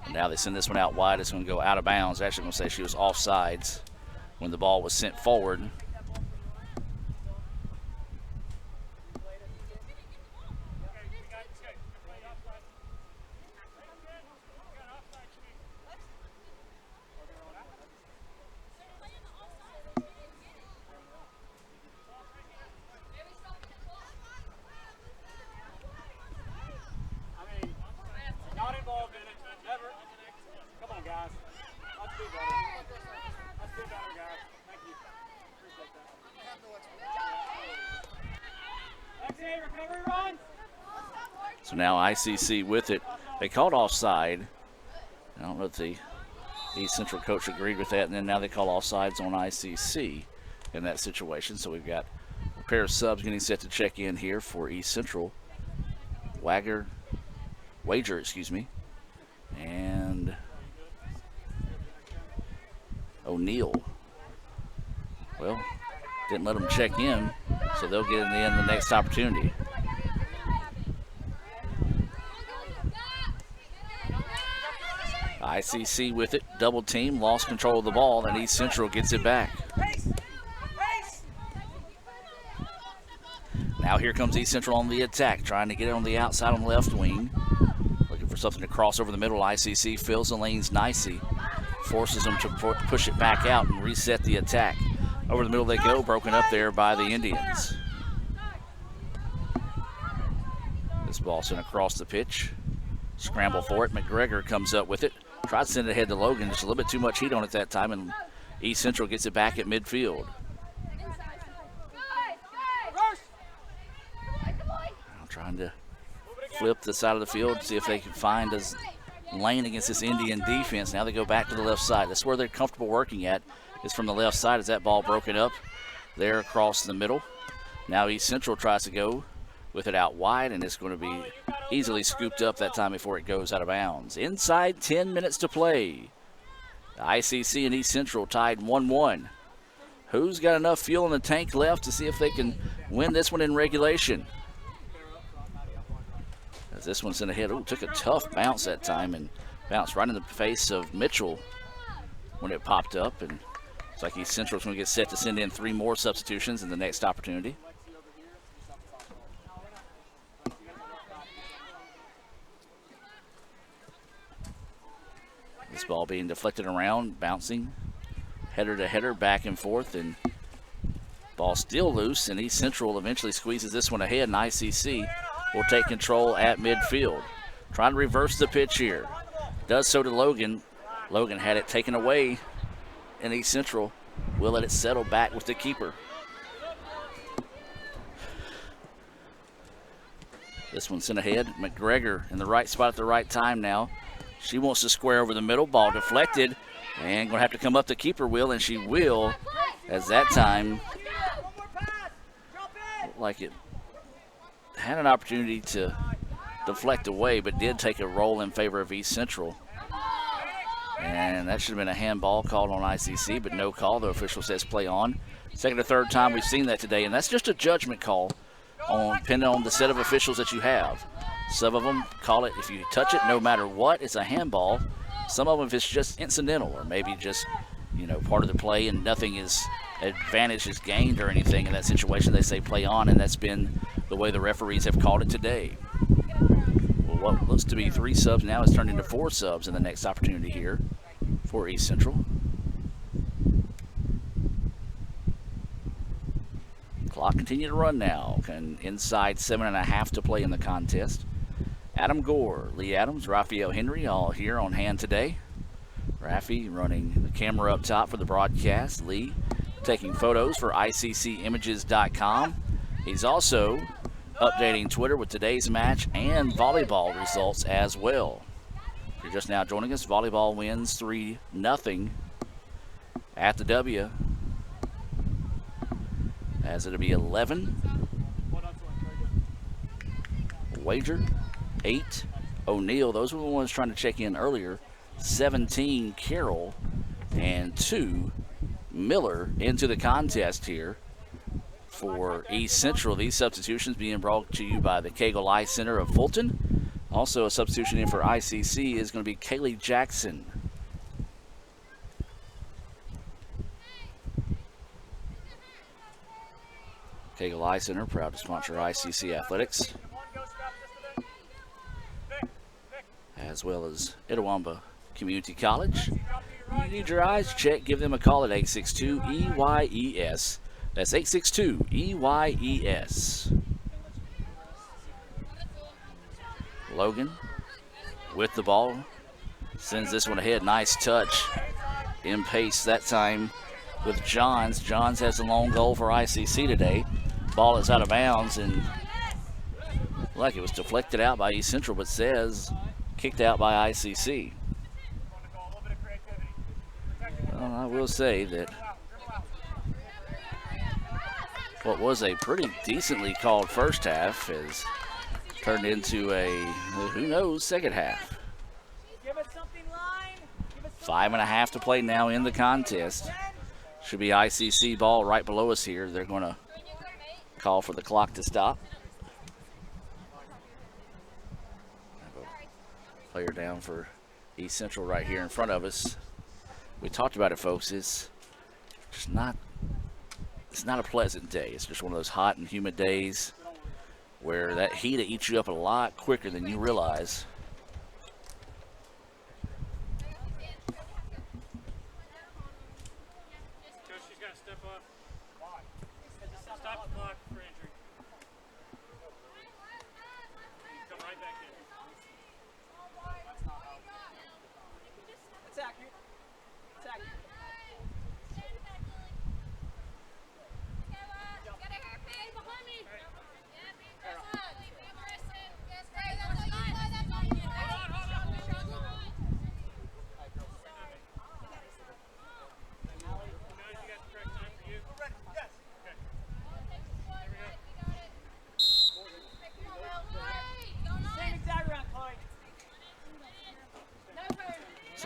And now they send this one out wide. It's going to go out of bounds. Actually going to say she was offsides when the ball was sent forward. So now ICC with it. They called offside. I don't know if the East Central coach agreed with that, and then now they call offsides on ICC in that situation. So we've got a pair of subs getting set to check in here for East Central. Wager, and O'Neill. Well, didn't let them check in, so they'll get in the next opportunity. ICC with it, double team, lost control of the ball, and East Central gets it back. Now here comes East Central on the attack, trying to get it on the outside on the left wing. Looking for something to cross over the middle. ICC fills the lanes nicely, forces them to push it back out and reset the attack. Over the middle they go, broken up there by the Indians. This ball sent across the pitch. Scramble for it. McGregor comes up with it. Tried to send it ahead to Logan. Just a little bit too much heat on it that time, and East Central gets it back at midfield. Now trying to flip the side of the field, see if they can find a lane against this Indian defense. Now they go back to the left side. That's where they're comfortable working at, is from the left side. As that ball broken up there across the middle. Now East Central tries to go with it out wide, and it's going to be easily scooped up that time before it goes out of bounds. Inside 10 minutes to play. The ICC and East Central tied 1-1. Who's got enough fuel in the tank left to see if they can win this one in regulation? As this one sent ahead, took a tough bounce that time and bounced right in the face of Mitchell when it popped up. And it's like East Central's going to get set to send in 3 more substitutions in the next opportunity. This ball being deflected around, bouncing, header to header, back and forth, and ball still loose, and East Central eventually squeezes this one ahead, and ICC will take control at midfield. Trying to reverse the pitch here. Does so to Logan. Logan had it taken away, and East Central will let it settle back with the keeper. This one sent ahead. McGregor in the right spot at the right time now. She wants to square over the middle. Ball deflected, and going to have to come up. The keeper will, and she will, as that time looked like it had an opportunity to deflect away, but did take a roll in favor of East Central. And that should have been a handball called on ICC, but no call. The official says play on. Second or third time we've seen that today, and that's just a judgment call depending on the set of officials that you have. Some of them call it, if you touch it, no matter what, it's a handball. Some of them, if it's just incidental or maybe just, part of the play and nothing is advantage is gained or anything in that situation, they say play on, and that's been the way the referees have called it today. Well, what looks to be 3 subs now has turned into 4 subs in the next opportunity here for East Central. Clock continue to run now. Inside 7.5 to play in the contest. Adam Gore, Lee Adams, Raphael Henry all here on hand today. Rafi running the camera up top for the broadcast. Lee taking photos for ICCimages.com. He's also updating Twitter with today's match and volleyball results as well. If you're just now joining us, volleyball wins 3-0 at the W. As it'll be 11. Wager, 8. O'Neill, those were the ones trying to check in earlier. 17, Carroll, and 2, Miller into the contest here for East Central. These substitutions being brought to you by the Cagle Eye Center of Fulton. Also a substitution in for ICC is going to be Kaylee Jackson. Cagle Eye Center, proud to sponsor ICC Athletics, as well as Itawamba Community College. If you need your eyes checked, give them a call at 862-EYES. That's 862-EYES. Logan with the ball, sends this one ahead. Nice touch in pace that time with Johns. Johns has the long goal for ICC today. Ball is out of bounds, and Like it was deflected out by East Central, but says kicked out by ICC. Well, I will say that what was a pretty decently called first half has turned into a, who knows, second half. 5.5 to play now in the contest. Should be ICC ball right below us here. They're going to call for the clock to stop. Player down for East Central right here in front of us. We talked about it, folks. It's just not a pleasant day. It's just one of those hot and humid days where that heat eats you up a lot quicker than you realize.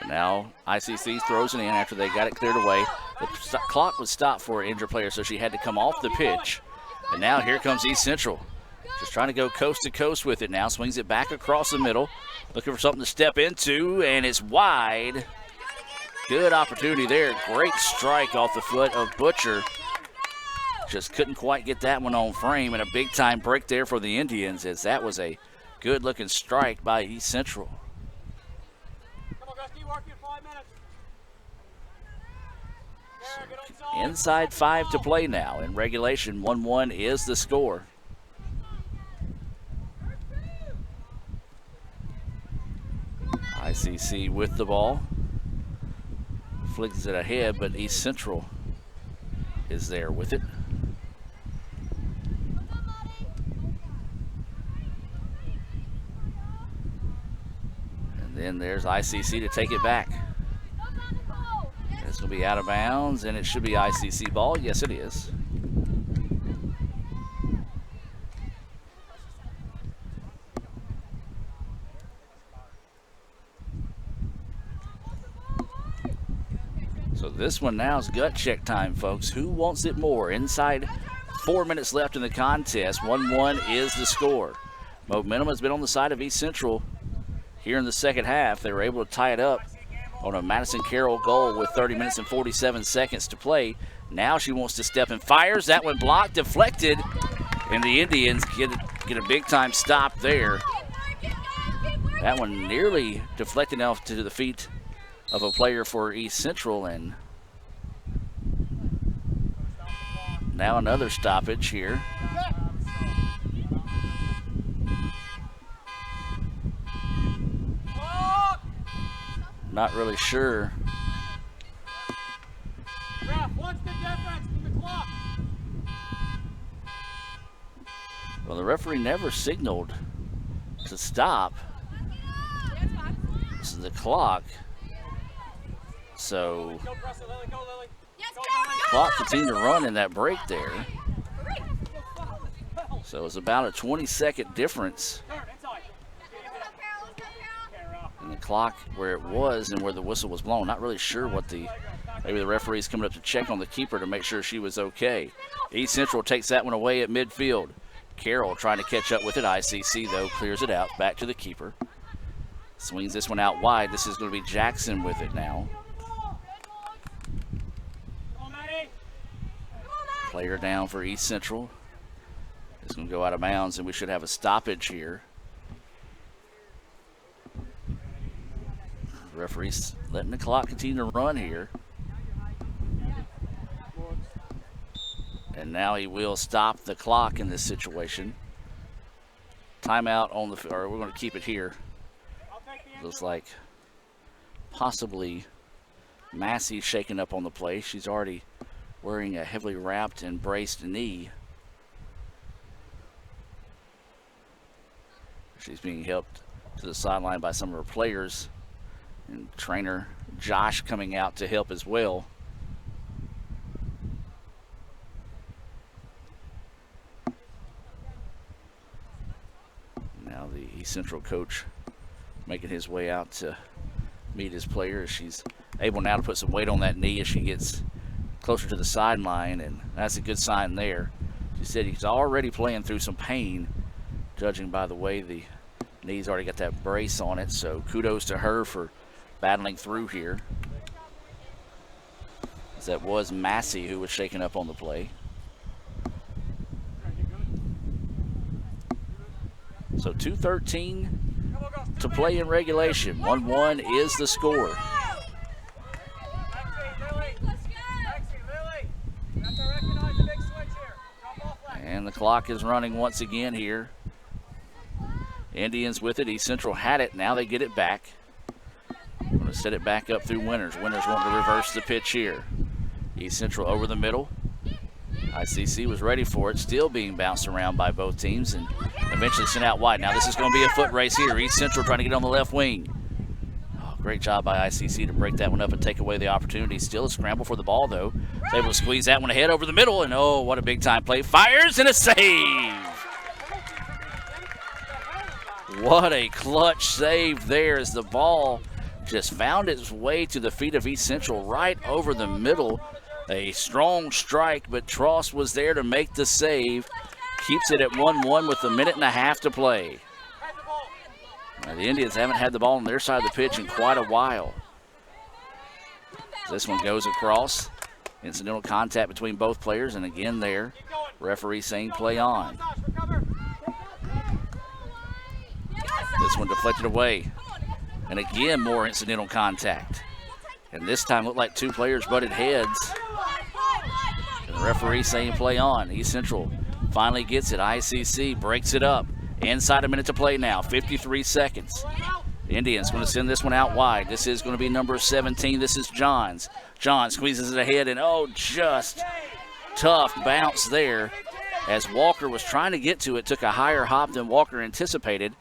Now ICC throws it in after they got it cleared away. The clock was stopped for an injured player, so she had to come off the pitch. And now here comes East Central. Just trying to go coast to coast with it now. Swings it back across the middle. Looking for something to step into, and it's wide. Good opportunity there. Great strike off the foot of Butcher. Just couldn't quite get that one on frame, and a big-time break there for the Indians, as that was a good-looking strike by East Central. Inside 5 to play now. In regulation, 1-1 is the score. ICC with the ball. Flicks it ahead, but East Central is there with it. And then there's ICC to take it back. This will be out of bounds, and it should be ICC ball. Yes, it is. So this one now is gut check time, folks. Who wants it more? Inside 4 minutes left in the contest. 1-1 is the score. Momentum has been on the side of East Central here in the second half. They were able to tie it up on a Madison Carroll goal with 30 minutes and 47 seconds to play. Now she wants to step and fires. That one blocked, deflected, and the Indians get a big-time stop there. That one nearly deflected off to the feet of a player for East Central, and now another stoppage here. Not really sure. What's the difference from the clock? Well, the referee never signaled to stop. This is the clock. So the clock continued to run in that break there. So it was about a 20-second difference in the clock where it was and where the whistle was blown. Not really sure what maybe the referee's coming up to check on the keeper to make sure she was okay. East Central takes that one away at midfield. Carroll trying to catch up with it. ICC, though, clears it out. Back to the keeper. Swings this one out wide. This is going to be Jackson with it now. Player down for East Central. It's going to go out of bounds, and we should have a stoppage here. Referee's letting the clock continue to run here. And now he will stop the clock in this situation. Timeout on the, or we're going to keep it here. Looks like possibly Massey shaking up on the play. She's already wearing a heavily wrapped and braced knee. She's being helped to the sideline by some of her players, and trainer Josh coming out to help as well. Now the East Central coach making his way out to meet his player. She's able now to put some weight on that knee as she gets closer to the sideline, and that's a good sign there. She said he's already playing through some pain, judging by the way the knee's already got that brace on it, so kudos to her for battling through here. As that was Massey who was shaken up on the play. So 2:13 to play in regulation. 1-1 is the score. And the clock is running once again here. Indians with it. East Central had it. Now they get it back. Going to set it back up through Winters. Winters wanting to reverse the pitch here. East Central over the middle. ICC was ready for it. Still being bounced around by both teams and eventually sent out wide. Now this is going to be a foot race here. East Central trying to get on the left wing. Oh, great job by ICC to break that one up and take away the opportunity. Still a scramble for the ball, though. Is able to squeeze that one ahead over the middle, and oh, what a big time play. Fires and a save. What a clutch save there as the ball just found its way to the feet of East Central right over the middle. A strong strike, but Tross was there to make the save. Keeps it at 1-1 with 1.5 minutes to play. Now, the Indians haven't had the ball on their side of the pitch in quite a while. This one goes across. Incidental contact between both players, and again there, referee saying play on. This one deflected away. And again, more incidental contact. And this time looked like two players butted heads. And the referee saying play on. East Central finally gets it. ICC breaks it up. Inside 1 minute to play now, 53 seconds. The Indians going to send this one out wide. This is going to be number 17. This is Johns. Johns squeezes it ahead, and oh, just tough bounce there. As Walker was trying to get to it, took a higher hop than Walker anticipated.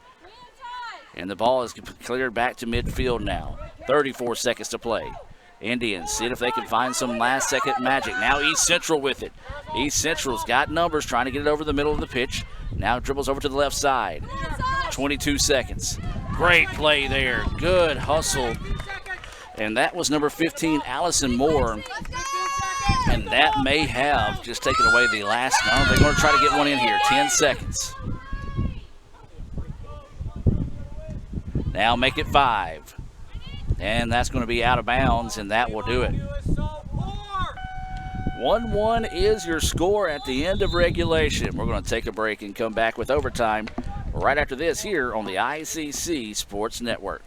And the ball is cleared back to midfield now. 34 seconds to play. Indians see if they can find some last-second magic. Now East Central with it. East Central's got numbers, trying to get it over the middle of the pitch. Now dribbles over to the left side. 22 seconds. Great play there. Good hustle. And that was number 15, Allison Moore. And that may have just taken away the last. No, they're going to try to get one in here. 10 seconds. Now make it 5. And that's going to be out of bounds, and that will do it. 1-1 is your score at the end of regulation. We're going to take a break and come back with overtime right after this here on the ICC Sports Network.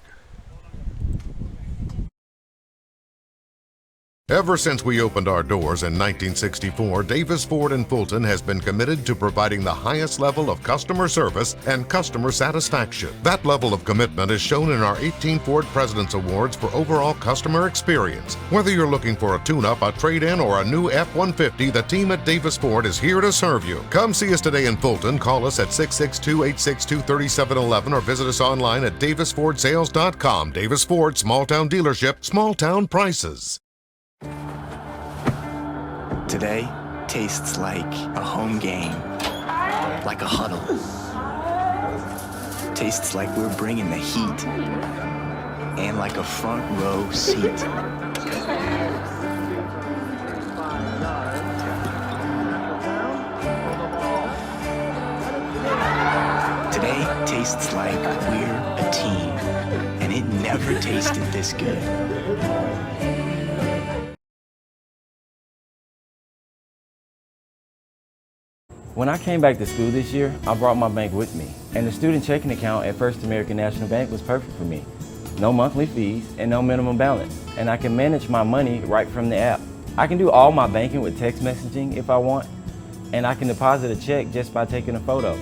Ever since we opened our doors in 1964, Davis Ford in Fulton has been committed to providing the highest level of customer service and customer satisfaction. That level of commitment is shown in our 18 Ford President's Awards for overall customer experience. Whether you're looking for a tune-up, a trade-in, or a new F-150, the team at Davis Ford is here to serve you. Come see us today in Fulton. Call us at 662-862-3711 or visit us online at davisfordsales.com. Davis Ford, small-town dealership, small-town prices. Today tastes like a home game, like a huddle. Tastes like we're bringing the heat, and like a front row seat. Today tastes like we're a team, and it never tasted this good. When I came back to school this year, I brought my bank with me, and the student checking account at First American National Bank was perfect for me. No monthly fees and no minimum balance, and I can manage my money right from the app. I can do all my banking with text messaging if I want, and I can deposit a check just by taking a photo.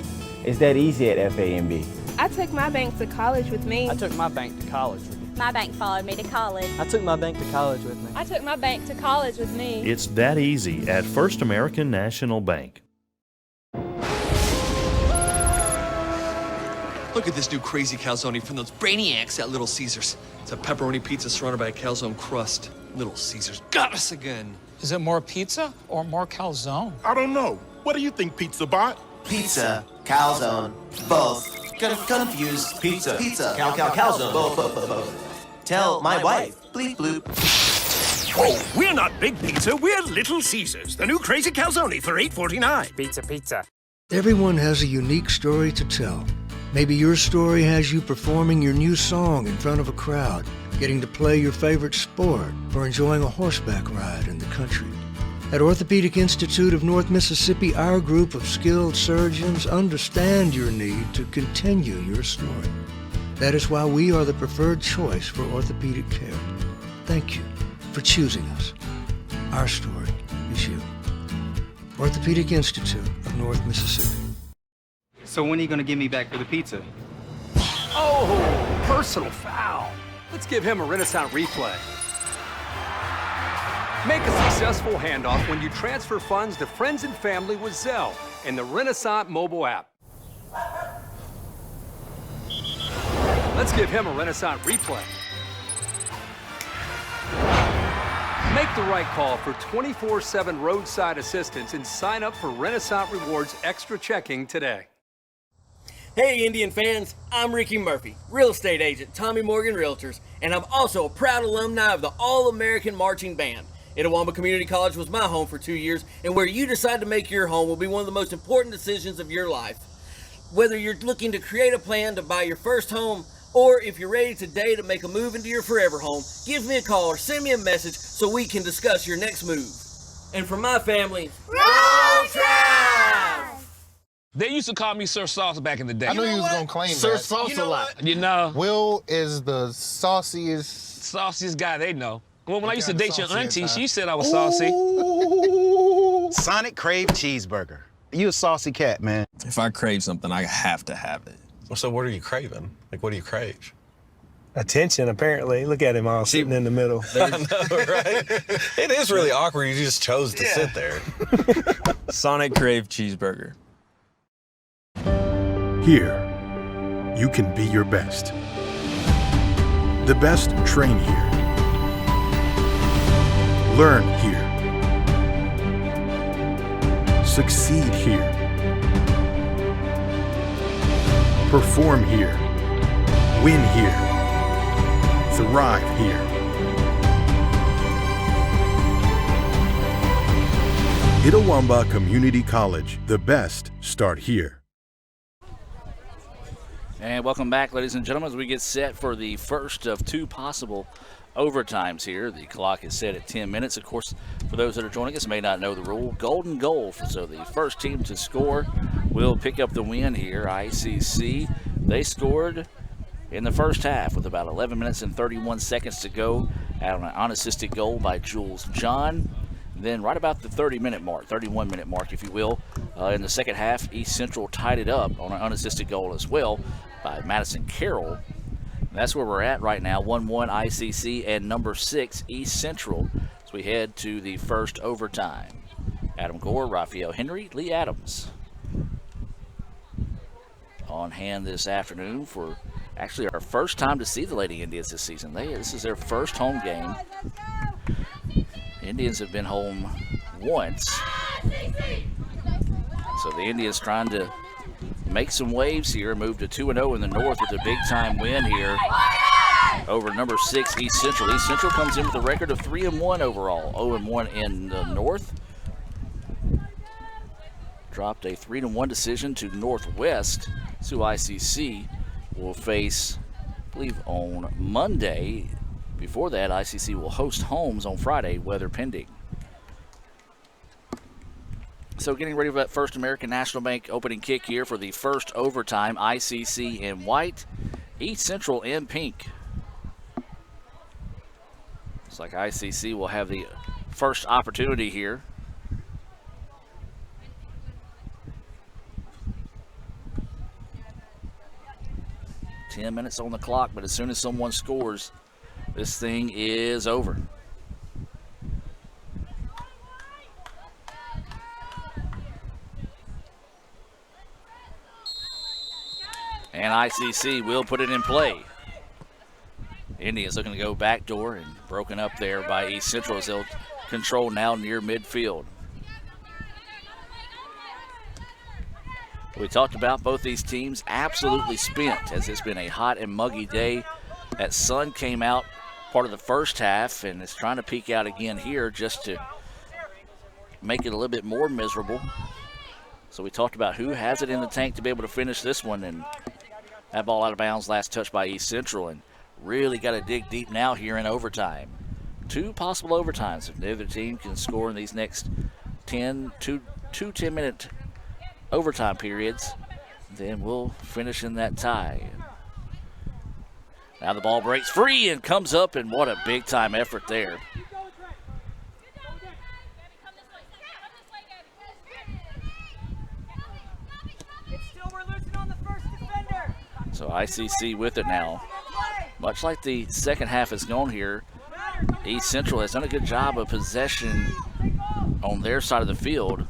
It's that easy at FAMB. I took my bank to college with me. I took my bank to college with me. My bank followed me to college. I took my bank to college with me. I took my bank to college with me. It's that easy at First American National Bank. Look at this new crazy calzone from those brainiacs at Little Caesars. It's a pepperoni pizza surrounded by a calzone crust. Little Caesars got us again. Is it more pizza or more calzone? I don't know. What do you think, Pizza Bot? Pizza, calzone, both. Confused. Pizza, calzone, both. Tell my wife. Bleep bloop. Oh, we're not Big Pizza, we're Little Caesars. The new crazy calzone for $8.49. Pizza. Everyone has a unique story to tell. Maybe your story has you performing your new song in front of a crowd, getting to play your favorite sport, or enjoying a horseback ride in the country. At Orthopedic Institute of North Mississippi, our group of skilled surgeons understand your need to continue your story. That is why we are the preferred choice for orthopedic care. Thank you for choosing us. Our story is you. Orthopedic Institute of North Mississippi. So when are you going to give me back for the pizza? Oh, personal foul. Let's give him a Renaissance replay. Make a successful handoff when you transfer funds to friends and family with Zelle and the Renaissance mobile app. Let's give him a Renaissance replay. Make the right call for 24/7 roadside assistance and sign up for Renaissance Rewards Extra Checking today. Hey Indian fans, I'm Ricky Murphy, real estate agent, Tommy Morgan Realtors, and I'm also a proud alumni of the All-American Marching Band. Itawamba Community College was my home for 2 years, and where you decide to make your home will be one of the most important decisions of your life. Whether you're looking to create a plan to buy your first home, or if you're ready today to make a move into your forever home, give me a call or send me a message so we can discuss your next move. And for my family, Roll Tribe! They used to call me Sir Sauce back in the day. I knew you was gonna claim Sir that. Sauce You know a lot. You know. Will is the sauciest guy they know. Well, when I used to date your auntie, she said I was saucy. Sonic Crave Cheeseburger. You a saucy cat, man. If I crave something, I have to have it. Well, so what are you craving? Like, what do you crave? Attention, apparently. Look at him all sitting in the middle. I know, right? It is really awkward. You just chose to sit there. Sonic Crave Cheeseburger. Here, you can be your best. The best train here. Learn here. Succeed here. Perform here. Win here. Thrive here. Itawamba Community College. The best start here. And welcome back, ladies and gentlemen, as we get set for the first of two possible overtimes here. The clock is set at 10 minutes. Of course, for those that are joining us may not know the rule, golden goal. So the first team to score will pick up the win here. ICC, they scored in the first half with about 11 minutes and 31 seconds to go out on an unassisted goal by Jules John. Then right about the 30-minute mark, 31-minute mark, if you will, in the second half, East Central tied it up on an unassisted goal as well by Madison Carroll. And that's where we're at right now, 1-1 ICC and number 6 East Central as we head to the first overtime. Adam Gore, Raphael Henry, Lee Adams on hand this afternoon for actually our first time to see the Lady Indians this season. This is their first home game. Indians have been home once. So the Indians trying to make some waves here, move to 2-0 in the north with a big-time win here over number 6 East Central. East Central comes in with a record of 3-1 overall, 0-1 in the north. Dropped a 3-1 decision to Northwest. So ICC will face, I believe, on Monday. Before that, ICC will host Holmes on Friday, weather pending. So getting ready for that First American National Bank opening kick here for the first overtime. ICC in white, East Central in pink. Looks like ICC will have the first opportunity here. Ten minutes on the clock, but as soon as someone scores, this thing is over. And ICC will put it in play. Indians looking to go backdoor and broken up there by East Central as they'll control now near midfield. We talked about both these teams absolutely spent as it's been a hot and muggy day. That sun came out part of the first half and is trying to peek out again here just to make it a little bit more miserable. So we talked about who has it in the tank to be able to finish this one, and that ball out of bounds, last touch by East Central, and really got to dig deep now here in overtime. 2 possible overtimes. If neither team can score in these next 2 10-minute overtime periods, then we'll finish in that tie. Now the ball breaks free and comes up, and what a big time effort there. So ICC with it now. Much like the second half has gone here, East Central has done a good job of possession on their side of the field.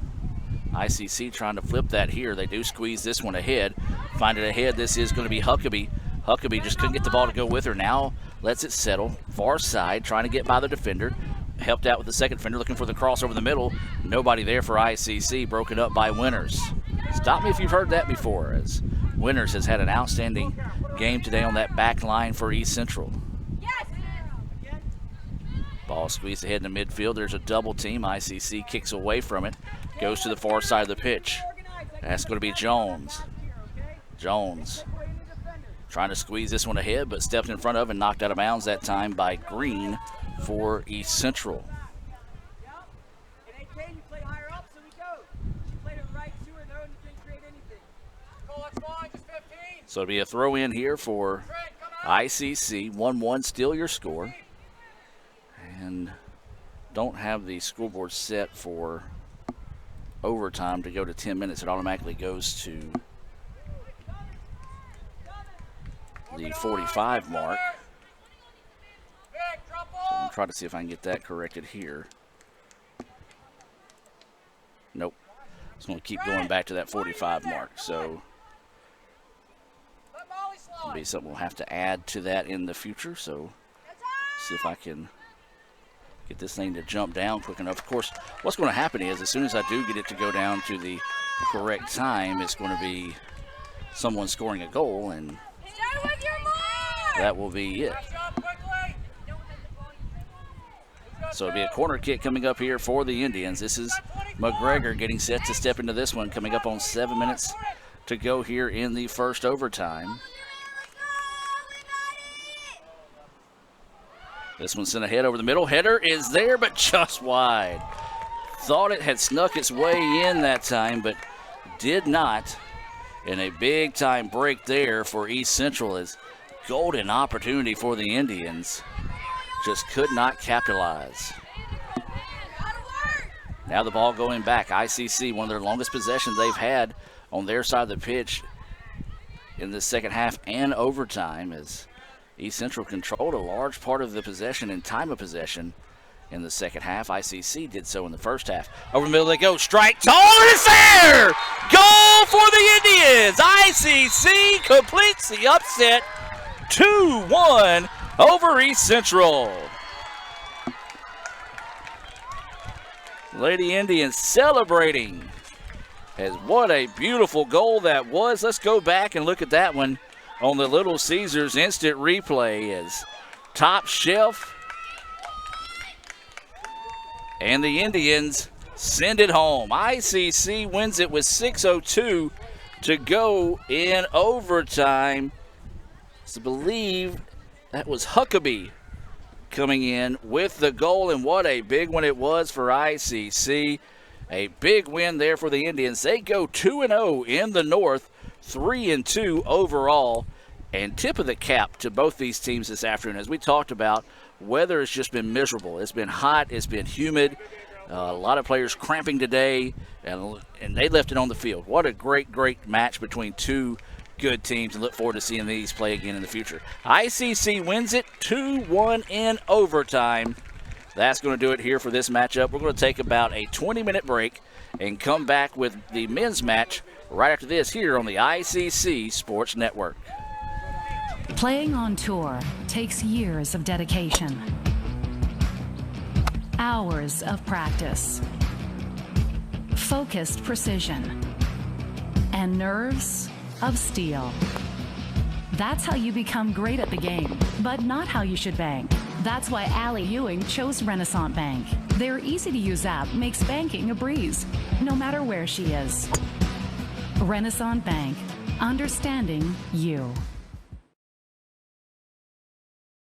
ICC trying to flip that here. They do squeeze this one ahead. Find it ahead. This is going to be Huckabee. Huckabee just couldn't get the ball to go with her. Now lets it settle. Far side, trying to get by the defender. Helped out with the second defender, looking for the cross over the middle. Nobody there for ICC. Broken up by Winters. Stop me if you've heard that before, as Winters has had an outstanding game today on that back line for East Central. Ball squeezed ahead in the midfield. There's a double team. ICC kicks away from it. Goes to the far side of the pitch. That's going to be Jones. Jones trying to squeeze this one ahead, but stepped in front of and knocked out of bounds that time by Green for East Central. So it'll be a throw in here for ICC. 1-1, still your score. And don't have the scoreboard set for overtime to go to 10 minutes. It automatically goes to the 45 mark. So I'm trying to see if I can get that corrected here. Nope. Just going to keep going back to that 45 mark. So it'll be something we'll have to add to that in the future. So see if I can get this thing to jump down quick enough. Of course, what's going to happen is as soon as I do get it to go down to the correct time, it's going to be someone scoring a goal, and that will be it. So it'll be a corner kick coming up here for the Indians. This is McGregor getting set to step into this one, coming up on 7 minutes to go here in the first overtime. This one sent ahead over the middle. Header is there, but just wide. Thought it had snuck its way in that time, but did not. And a big time break there for East Central as golden opportunity for the Indians. Just could not capitalize. Now the ball going back. ICC, one of their longest possessions they've had on their side of the pitch in the second half and overtime, as East Central controlled a large part of the possession and time of possession in the second half. ICC did so in the first half. Over the middle they go. Strike tall, and it's there! Goal for the Indians! ICC completes the upset. 2-1 over East Central. Lady Indians celebrating. As what a beautiful goal that was. Let's go back and look at that one on the Little Caesars instant replay as Top Shelf and the Indians send it home. ICC wins it with 6:02 to go in overtime. I believe that was Huckabee coming in with the goal, and what a big one it was for ICC. A big win there for the Indians. They go 2-0 in the North, 3-2 overall. And tip of the cap to both these teams this afternoon. As we talked about, weather has just been miserable. It's been hot. It's been humid. A lot of players cramping today, and they left it on the field. What a great, great match between two good teams, and look forward to seeing these play again in the future. ICC wins it 2-1 in overtime. That's going to do it here for this matchup. We're going to take about a 20-minute break and come back with the men's match right after this here on the ICC Sports Network. Playing on tour takes years of dedication, hours of practice, focused precision, and nerves of steel. That's how you become great at the game, but not how you should bank. That's why Allie Ewing chose Renaissance Bank. Their easy-to-use app makes banking a breeze, no matter where she is. Renaissance Bank, understanding you.